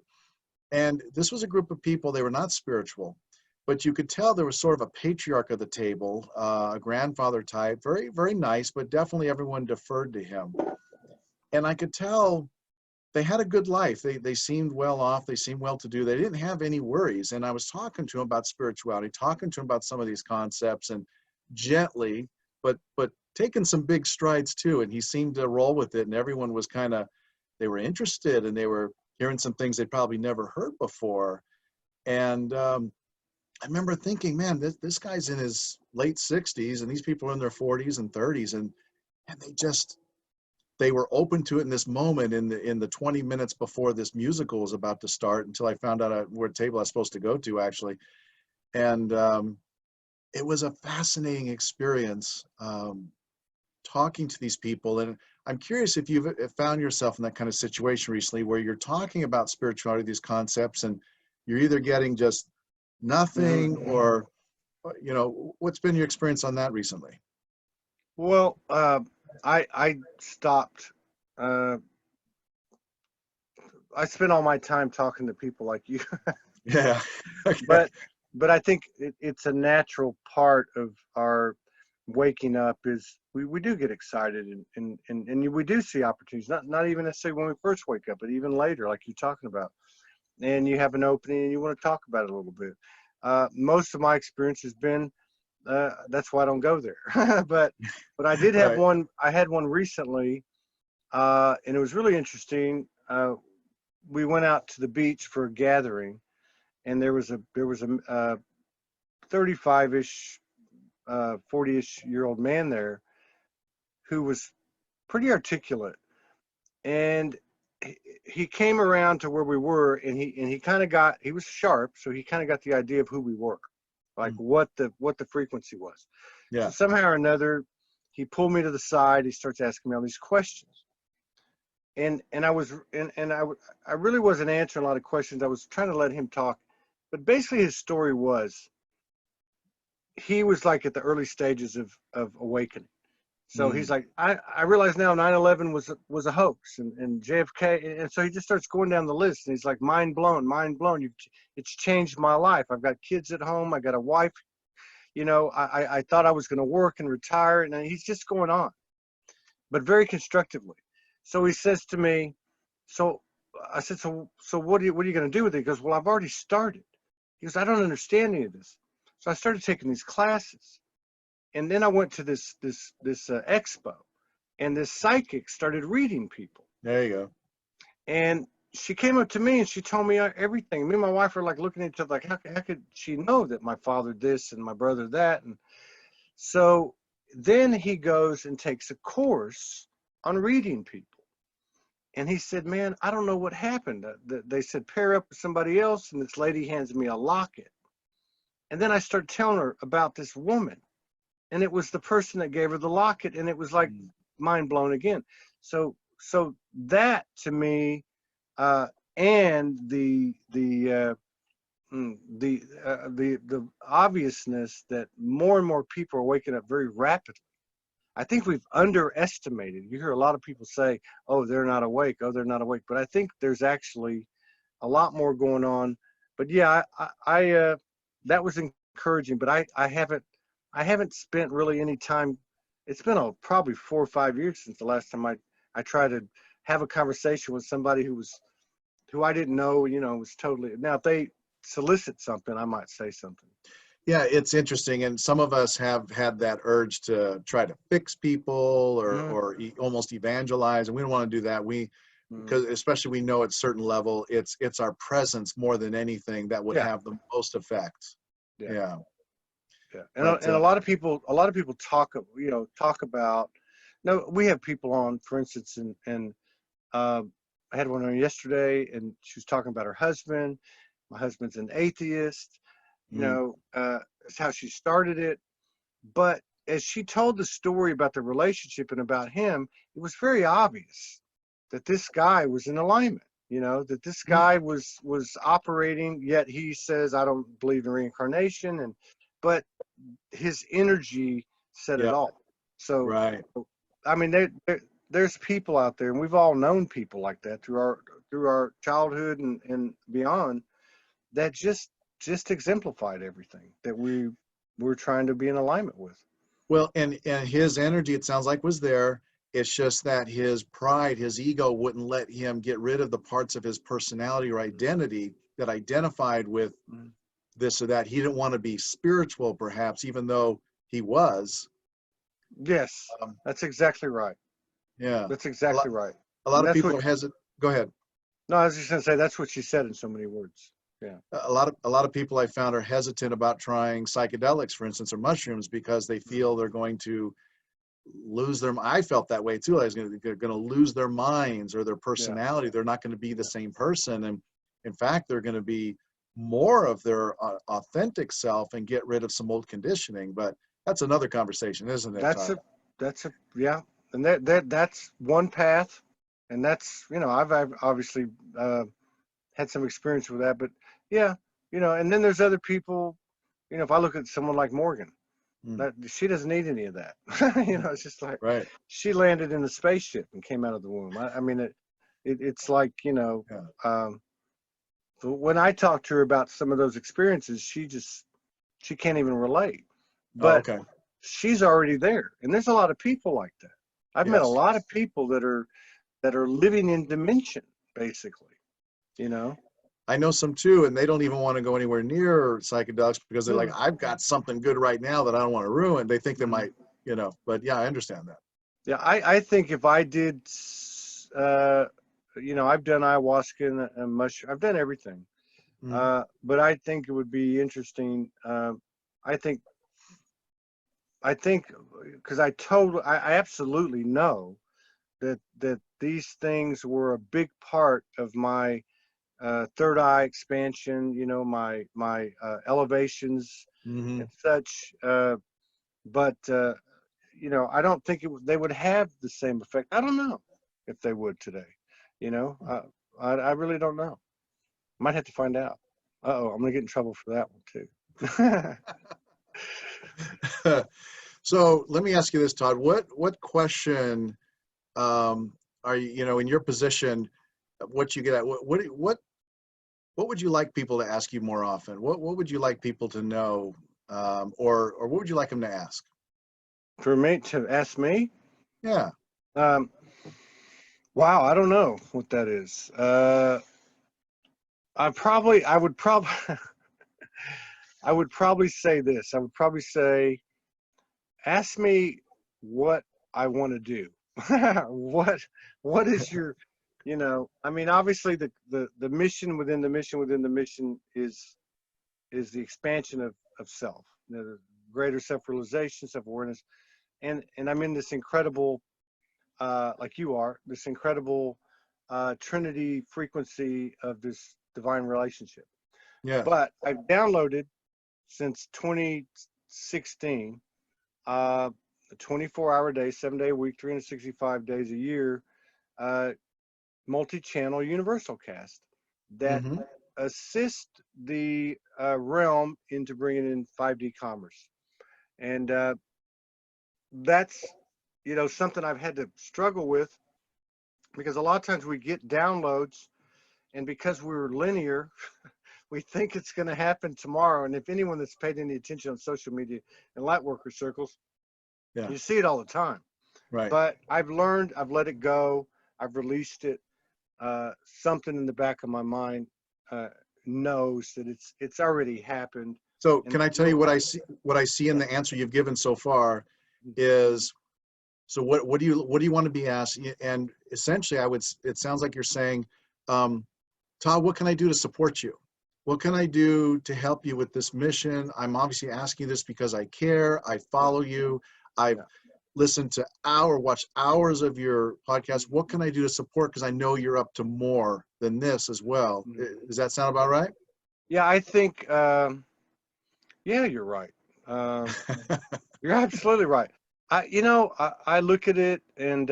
And this was a group of people, they were not spiritual, but you could tell there was sort of a patriarch of the table, a grandfather type, very, very nice, but definitely everyone deferred to him. And I could tell they had a good life. They seemed well off. They seemed well to do. They didn't have any worries. And I was talking to him about spirituality, talking to him about some of these concepts, and gently, but taking some big strides too. And he seemed to roll with it. And everyone was kind of, they were interested, and they were hearing some things they'd probably never heard before. And I remember thinking, man, this guy's in his late 60s, and these people are in their 40s and 30s, and they were open to it in this moment, in the 20 minutes before this musical was about to start, until I found out what table I was supposed to go to, actually. And it was a fascinating experience, talking to these people. And I'm curious if you've found yourself in that kind of situation recently, where you're talking about spirituality, these concepts, and you're either getting just nothing, or, what's been your experience on that recently? Well, I stopped. I spent all my time talking to people like you. Yeah. Okay. But I think it's a natural part of our waking up, is we do get excited, and we do see opportunities, not even necessarily when we first wake up, but even later, like you're talking about, and you have an opening and you want to talk about it a little bit. Most of my experience has been, that's why I don't go there. but I did have one. I had one recently, and it was really interesting. We went out to the beach for a gathering, and there was a 35-ish, 40-ish year old man there who was pretty articulate, and he came around to where we were, and he was sharp, so he kind of got the idea of who we were, like what the frequency was. Yeah. So somehow or another, he pulled me to the side. He starts asking me all these questions, and I really wasn't answering a lot of questions. I was trying to let him talk, but basically his story was, he was like at the early stages of awakening. So he's like, I realize now 9/11 was a hoax, and JFK, and so he just starts going down the list, and he's like, mind blown. It's changed my life. I've got kids at home. I got a wife. I thought I was going to work and retire, and he's just going on, but very constructively. So he says to me, so I said, so what are you going to do with it? He goes, well, I've already started. He goes, I don't understand any of this. So I started taking these classes. And then I went to this expo, and this psychic started reading people. There you go. And she came up to me and she told me everything. Me and my wife were like looking at each other like, how could she know that my father this and my brother that? And so then he goes and takes a course on reading people. And he said, man, I don't know what happened. They said, pair up with somebody else, and this lady hands me a locket. And then I start telling her about this woman. And it was the person that gave her the locket, and it was like mind blown again. So that to me, and the obviousness that more and more people are waking up very rapidly. I think we've underestimated. You hear a lot of people say, "Oh, they're not awake. Oh, they're not awake." But I think there's actually a lot more going on. But yeah, I that was encouraging. But I haven't spent really any time. It's been probably 4 or 5 years since the last time I tried to have a conversation with somebody who I didn't know, was totally. Now, if they solicit something, I might say something. Yeah, it's interesting. And some of us have had that urge to try to fix people or almost evangelize. And we don't want to do that. Because especially we know at certain level, it's our presence more than anything that would have the most effect. Yeah. Yeah, and a lot of people talk about. No, we have people on, for instance, and I had one on yesterday, and she was talking about her husband. My husband's an atheist. It's how she started it. But as she told the story about the relationship and about him, it was very obvious that this guy was in alignment. That this guy was operating. Yet he says, I don't believe in reincarnation, but his energy said it all. So, right. I mean, there's people out there, and we've all known people like that through through our childhood and beyond that just exemplified everything that we were trying to be in alignment with. Well, and his energy, it sounds like, was there. It's just that his pride, his ego wouldn't let him get rid of the parts of his personality or identity that identified with this or that. He didn't want to be spiritual, perhaps, even though he was. Yes, that's exactly right. Yeah. That's exactly right. A lot And of that's people what, are hesitant. Go ahead. no, I was just going to say, that's what she said in so many words. Yeah. A lot of people I found are hesitant about trying psychedelics, for instance, or mushrooms, because they feel they're going to lose their. I felt that way too. They're going to lose their minds or their personality. They're not going to be the same person, and in fact, they're going to be more of their authentic self and get rid of some old conditioning. But that's another conversation, isn't it, Todd? That's a yeah, and that's one path, and that's, you know, I've obviously had some experience with that, but yeah, you know, and then there's other people, you know, if I look at someone like Morgan, that she doesn't need any of that. You know, it's just like, right. She landed in a spaceship and came out of the womb. I mean, it's like, you know, when I talk to her about some of those experiences, she can't even relate. Oh, But okay. she's already there, and there's a lot of people like that. I've met a Yes. lot of people that are living in dimension, basically. You know. I know some too, and they don't even want to go anywhere near psychedelics because they're like, I've got something good right now that I don't want to ruin. They think they might, you know, but yeah, I understand that. Yeah, I think if I did, you know, I've done ayahuasca and mushroom, I've done everything. But I think it would be interesting. I think because I absolutely know that these things were a big part of my third eye expansion, you know, my elevations and such. But you know, I don't think they would have the same effect. I don't know if they would today. You know, I really don't know. Might have to find out. Uh-oh, I'm gonna get in trouble for that one too. So let me ask you this, Todd. What question are you, you know, in your position, what you get at, what would you like people to ask you more often? What would you like people to know, or what would you like them to ask? For me to ask me? Yeah. Wow, I don't know what that is. I would probably I would probably say this. I would probably say, ask me what I want to do. What is your, you know, I mean, obviously the mission within the mission within the mission is the expansion of self, you know, the greater self-realization, self-awareness. And I'm in this incredible, like you are, this incredible Trinity frequency of this divine relationship. Yeah. But I've downloaded since 2016, a 24-hour day, 7-day a week, 365 days a year, multi-channel universal cast that assist the realm into bringing in 5D commerce. And that's, you know, something I've had to struggle with, because a lot of times we get downloads, and because we're linear, we think it's going to happen tomorrow. And if anyone that's paid any attention on social media and light worker circles, you see it all the time. Right. But I've learned, I've let it go, I've released it. Something in the back of my mind knows that it's already happened. So can I tell you what I see in the answer you've given so far is, so what do you want to be asked? And essentially it sounds like you're saying, Todd, what can I do to support you? What can I do to help you with this mission? I'm obviously asking this because I care. I follow you. I've listened to watched hours of your podcast. What can I do to support? Because I know you're up to more than this as well. Does that sound about right? Yeah, I think, yeah, you're right. You're absolutely right. I look at it, and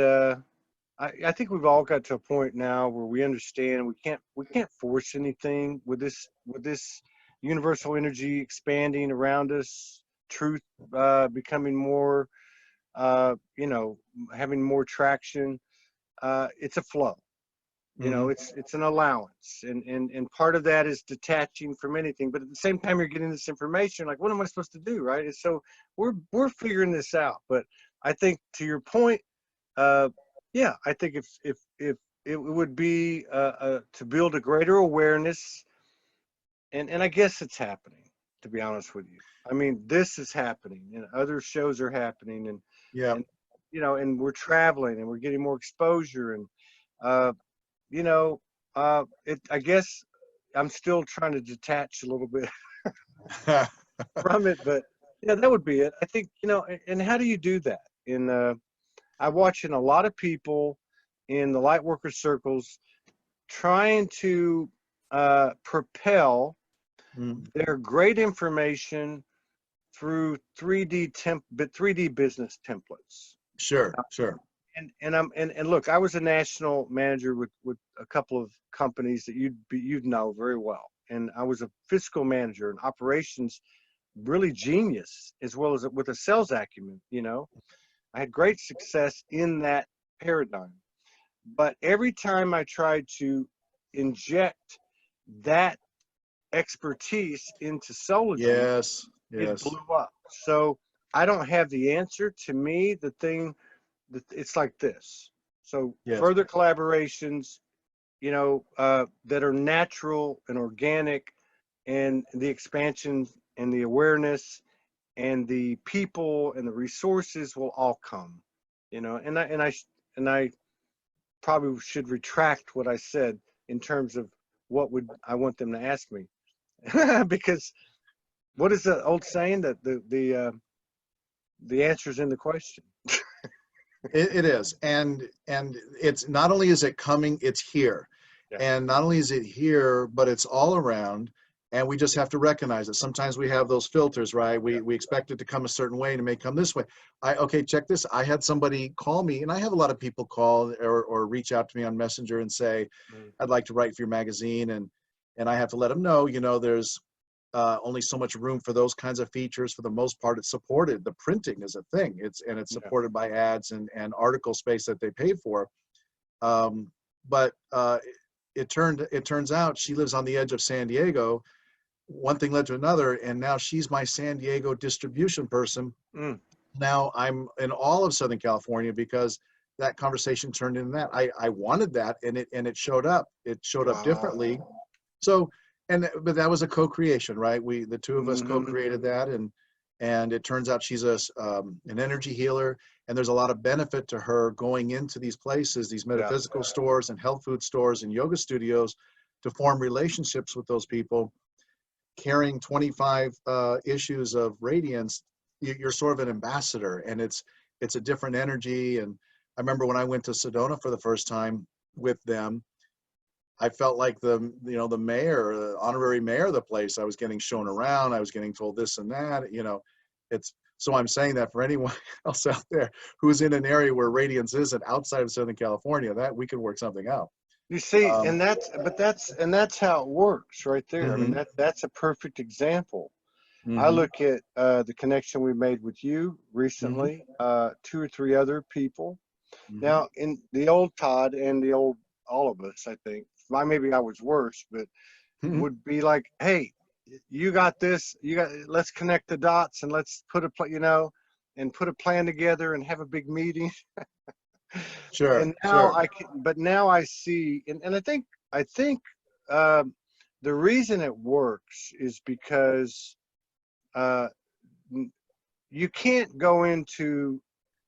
I think we've all got to a point now where we understand we can't force anything with this universal energy expanding around us, truth becoming more, you know, having more traction. It's a flow. You know, it's an allowance, and part of that is detaching from anything. But at the same time, you're getting this information. Like, what am I supposed to do, right? And so we're figuring this out. But I think to your point, yeah, I think if it would be to build a greater awareness, and I guess it's happening. To be honest with you, I mean, this is happening, and other shows are happening, Yeah. and you know, and we're traveling, and we're getting more exposure, and you know, I guess I'm still trying to detach a little bit from it, but yeah, that would be it. I think, you know, and how do you do that? I'm watching a lot of people in the light worker circles trying to propel their great information through 3D business templates. Sure. And look, I was a national manager with a couple of companies that you'd know very well, and I was a fiscal manager and operations really genius, as well as with a sales acumen. You know, I had great success in that paradigm, but every time I tried to inject that expertise into Soulagen, it blew up. So I don't have the answer. To me, the thing, it's like this. So further collaborations, you know, that are natural and organic, and the expansion and the awareness and the people and the resources will all come, you know. And I probably should retract what I said in terms of what would I want them to ask me, because what is the old saying that the answer is in the question. It is, and it's not only is it coming, it's here, and not only is it here, but it's all around, and we just have to recognize it. Sometimes we have those filters, right? We expect it to come a certain way, and it may come this way. Okay, check this. I had somebody call me, and I have a lot of people call or reach out to me on Messenger and say, "I'd like to write for your magazine," and I have to let them know, you know, there's only so much room for those kinds of features. For the most part, it's supported. The printing is a thing. It's supported by ads and article space that they pay for. But it turns out she lives on the edge of San Diego. One thing led to another, and now she's my San Diego distribution person. Now I'm in all of Southern California because that conversation turned into that. I wanted that, and it showed up. It showed up differently. So. But that was a co-creation, right? The two of us co-created that, and it turns out she's an energy healer, and there's a lot of benefit to her going into these places, these metaphysical stores and health food stores and yoga studios, to form relationships with those people. Carrying 25 issues of Radiance, you're sort of an ambassador, and it's a different energy. And I remember when I went to Sedona for the first time with them, I felt like the mayor, the honorary mayor of the place. I was getting shown around. I was getting told this and that. You know, so I'm saying that for anyone else out there who's in an area where Radiance isn't, outside of Southern California, that we can work something out. You see, and that's how it works right there. I mean, that's a perfect example. I look at the connection we made with you recently, 2 or 3 other people. Now, in the old Todd and the old all of us, I think. Maybe I was worse, but would be like, hey, you got this. Let's connect the dots and let's put a plan together and have a big meeting. Sure. And now now I see, and I think the reason it works is because you can't go into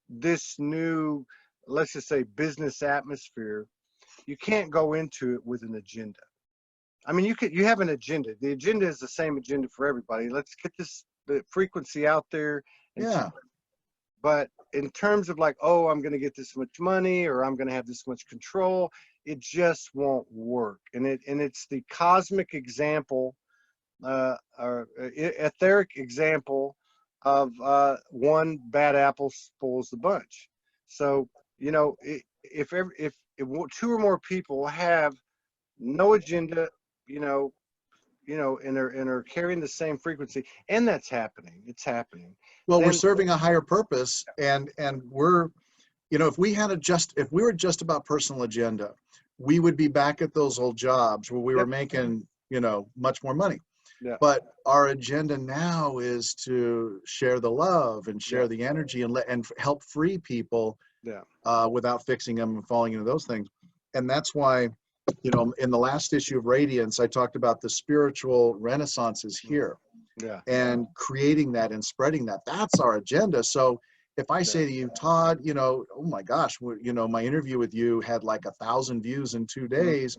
this new, let's just say, business atmosphere. You can't go into it with an agenda. I mean, you have an agenda. The agenda is the same agenda for everybody. Let's get the frequency out there. But in terms of like, oh, I'm going to get this much money, or I'm going to have this much control, it just won't work. And it's the cosmic example, or etheric example of one bad apple spoils the bunch. So, you know, if 2 or more people have no agenda, and are carrying the same frequency, and that's happening. It's happening. Well, we're serving a higher purpose, and we're, if we were just about personal agenda, we would be back at those old jobs where we were Yep. making, much more money. Yeah. But our agenda now is to share the love and share Yeah. the energy and help free people Yeah. without fixing them and falling into those things. And that's why, in the last issue of Radiance, I talked about the spiritual renaissances here Yeah. and creating that and spreading that. That's our agenda. So if I say to you, Todd, oh my gosh, my interview with you had like 1,000 views in 2 days,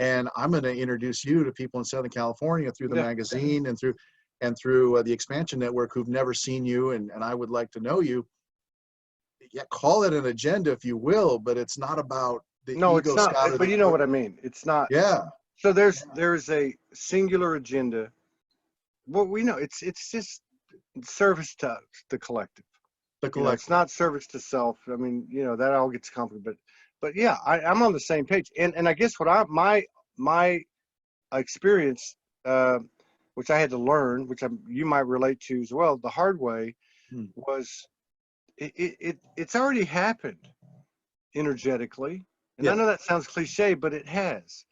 and I'm going to introduce you to people in Southern California through the Yeah. magazine and through the Xpnsion network who've never seen you, and I would like to know you. Yeah, call it an agenda if you will, but it's not about the No, ego it's not. scout. But you know what I mean. It's not. Yeah, So there's a singular agenda. Well, we know it's just service to the collective. the It's collective. not service to self. I mean, that all gets complicated. But yeah, I'm on the same page. And I guess what my experience, which I had to learn, which you might relate to as well, the hard way, was it's already happened energetically. And I Yeah. know that sounds cliche, but it has.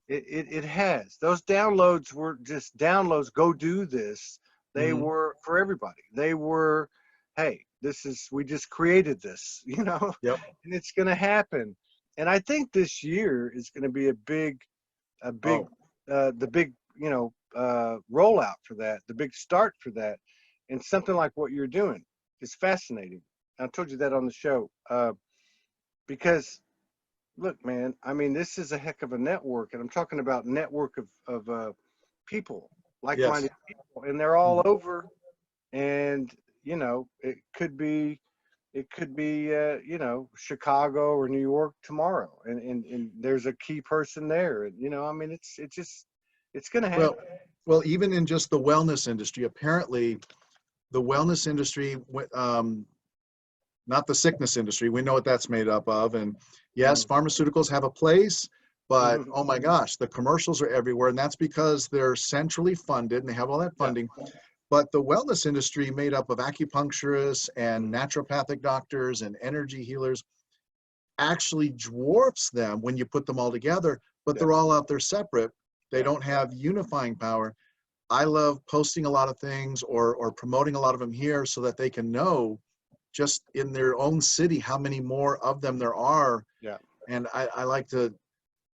It has. Those downloads were just downloads. Go do this. They were for everybody. They were, hey, we just created this, Yep. and it's going to happen. And I think this year is going to be the big, rollout for that, the big start for that. And something like what you're doing is fascinating. I told you that on the show, because look, man, I mean, this is a heck of a network, and I'm talking about network of people, like-minded people, and they're all over. And it could be Chicago or New York tomorrow, and there's a key person there, and I mean, it's gonna happen. Well, even in just the wellness industry, apparently, the wellness industry, not the sickness industry. We know what that's made up of. And yes, pharmaceuticals have a place, but oh my gosh, the commercials are everywhere. And that's because they're centrally funded and they have all that funding. But the wellness industry, made up of acupuncturists and naturopathic doctors and energy healers, actually dwarfs them when you put them all together, but they're all out there separate. They don't have unifying power. I love posting a lot of things or promoting a lot of them here so that they can know just in their own city how many more of them there are. Yeah. And I like to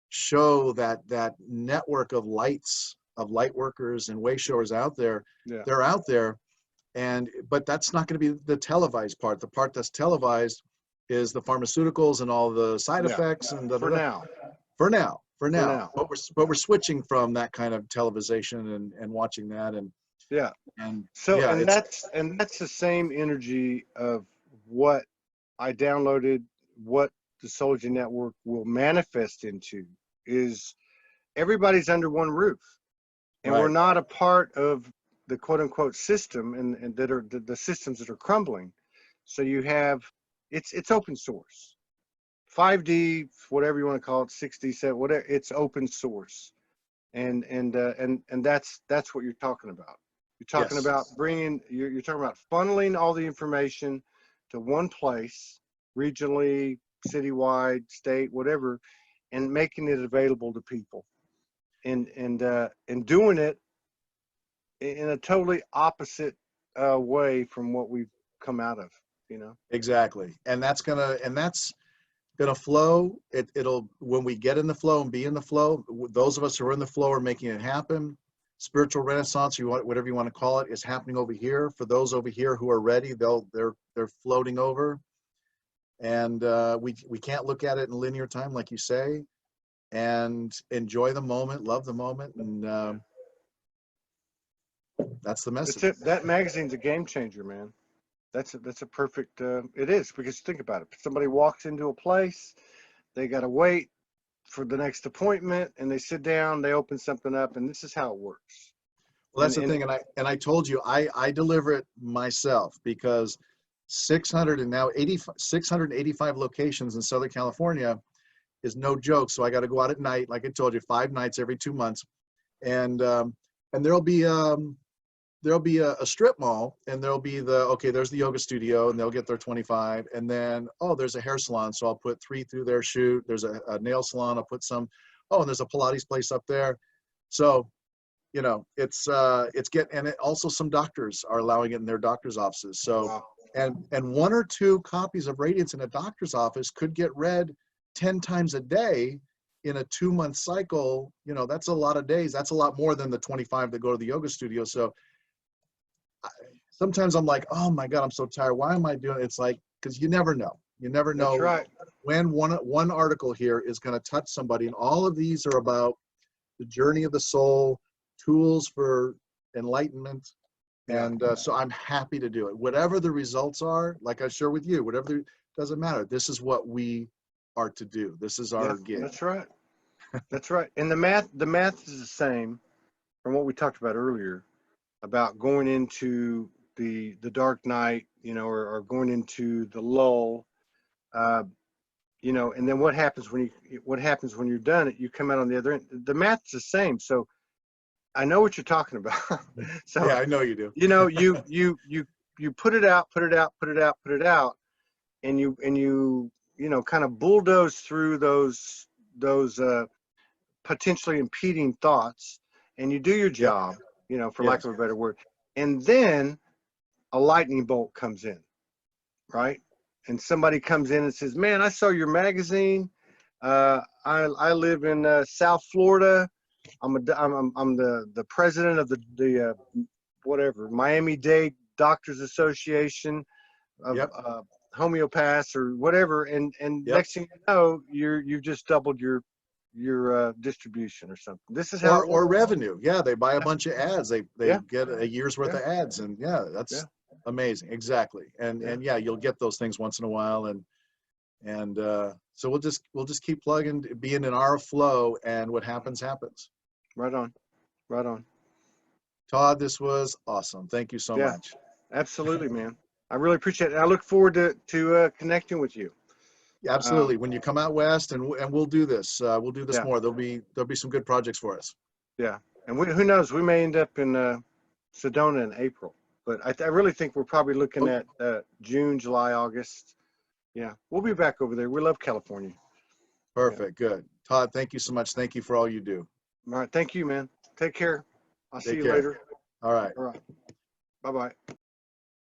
show that network of light workers and way showers out there. They're out there, but that's not going to be the televised part. The part that's televised is the pharmaceuticals and all the side effects and for now. But we're switching from that kind of television and watching that and that's the same energy of what I downloaded, what the Soulja Network will manifest into is everybody's under one roof, and we're not a part of the quote unquote system and that are the systems that are crumbling. So you have it's open source, 5D, whatever you want to call it, 6D, 7, whatever. It's open source, and that's what you're talking about. You're talking about bringing. You're talking about funneling all the information to one place, regionally, citywide, state, whatever, and making it available to people, and doing it in a totally opposite way from what we've come out of. Exactly, and that's gonna flow. It'll when we get in the flow and be in the flow. Those of us who are in the flow are making it happen. Spiritual renaissance, whatever you want to call it, is happening over here. For those over here who are ready, they're floating over, and we can't look at it in linear time, like you say, and enjoy the moment, love the moment, and that's the message. That's it. That magazine's a game changer, man. That's a perfect. It is, because think about it. Somebody walks into a place, they got to wait for the next appointment, and they sit down, they open something up, and this is how it works. Well, that's the thing, and I told you I deliver it myself, because 685 locations in Southern California is no joke. So I got to go out at night, like I told you, 5 nights every 2 months, and there'll be there'll be a strip mall, and there'll be okay, there's the yoga studio, and they'll get their 25, and then, oh, there's a hair salon, so I'll put 3 through their shoot. There's a nail salon, I'll put some. Oh, and there's a Pilates place up there. So, you know, it's also some doctors are allowing it in their doctor's offices. So, Wow. and 1 or 2 copies of Radiance in a doctor's office could get read 10 times a day in a 2-month cycle. You know, that's a lot of days. That's a lot more than the 25 that go to the yoga studio. So sometimes I'm like, oh my God, I'm so tired. Why am I doing it? It's like, because you never know. You never know. That's right. When one article here is going to touch somebody. And all of these are about the journey of the soul, tools for enlightenment. And so I'm happy to do it. Whatever the results are, like I share with you, doesn't matter. This is what we are to do. This is our gig. That's right. That's right. And the math is the same from what we talked about earlier about going into the dark night, you know, or going into the lull, you know, and then what happens when you're done? You come out on the other end. The math's the same. So I know what you're talking about. So yeah, I know you do. You know, you put it out, and you know, kind of bulldoze through those potentially impeding thoughts, and you do your job, you know, for lack of a better word. And then a lightning bolt comes in, right? And somebody comes in and says, man, I saw your magazine. I live in South Florida. I'm the president of the whatever, Miami-Dade Doctors Association of homeopaths or whatever. And next thing you know, you've just doubled your distribution or something. This is how or revenue. Yeah, they buy a bunch of ads. They get a year's worth of ads, and that's amazing. Exactly. And you'll get those things once in a while, and so we'll just keep plugging, being in our flow, and what happens happens. Right on. Todd, this was awesome. Thank you so much. Absolutely, man. I really appreciate it. I look forward to connecting with you. Absolutely. When you come out west, and we'll do this. We'll do this more. There'll be some good projects for us. Yeah, and who knows? We may end up in Sedona in April, but I really think we're probably looking at June, July, August. Yeah, we'll be back over there. We love California. Perfect. Good. Todd, thank you so much. Thank you for all you do. All right. Thank you, man. Take care. I'll see you care. later. All right. All right. Bye-bye.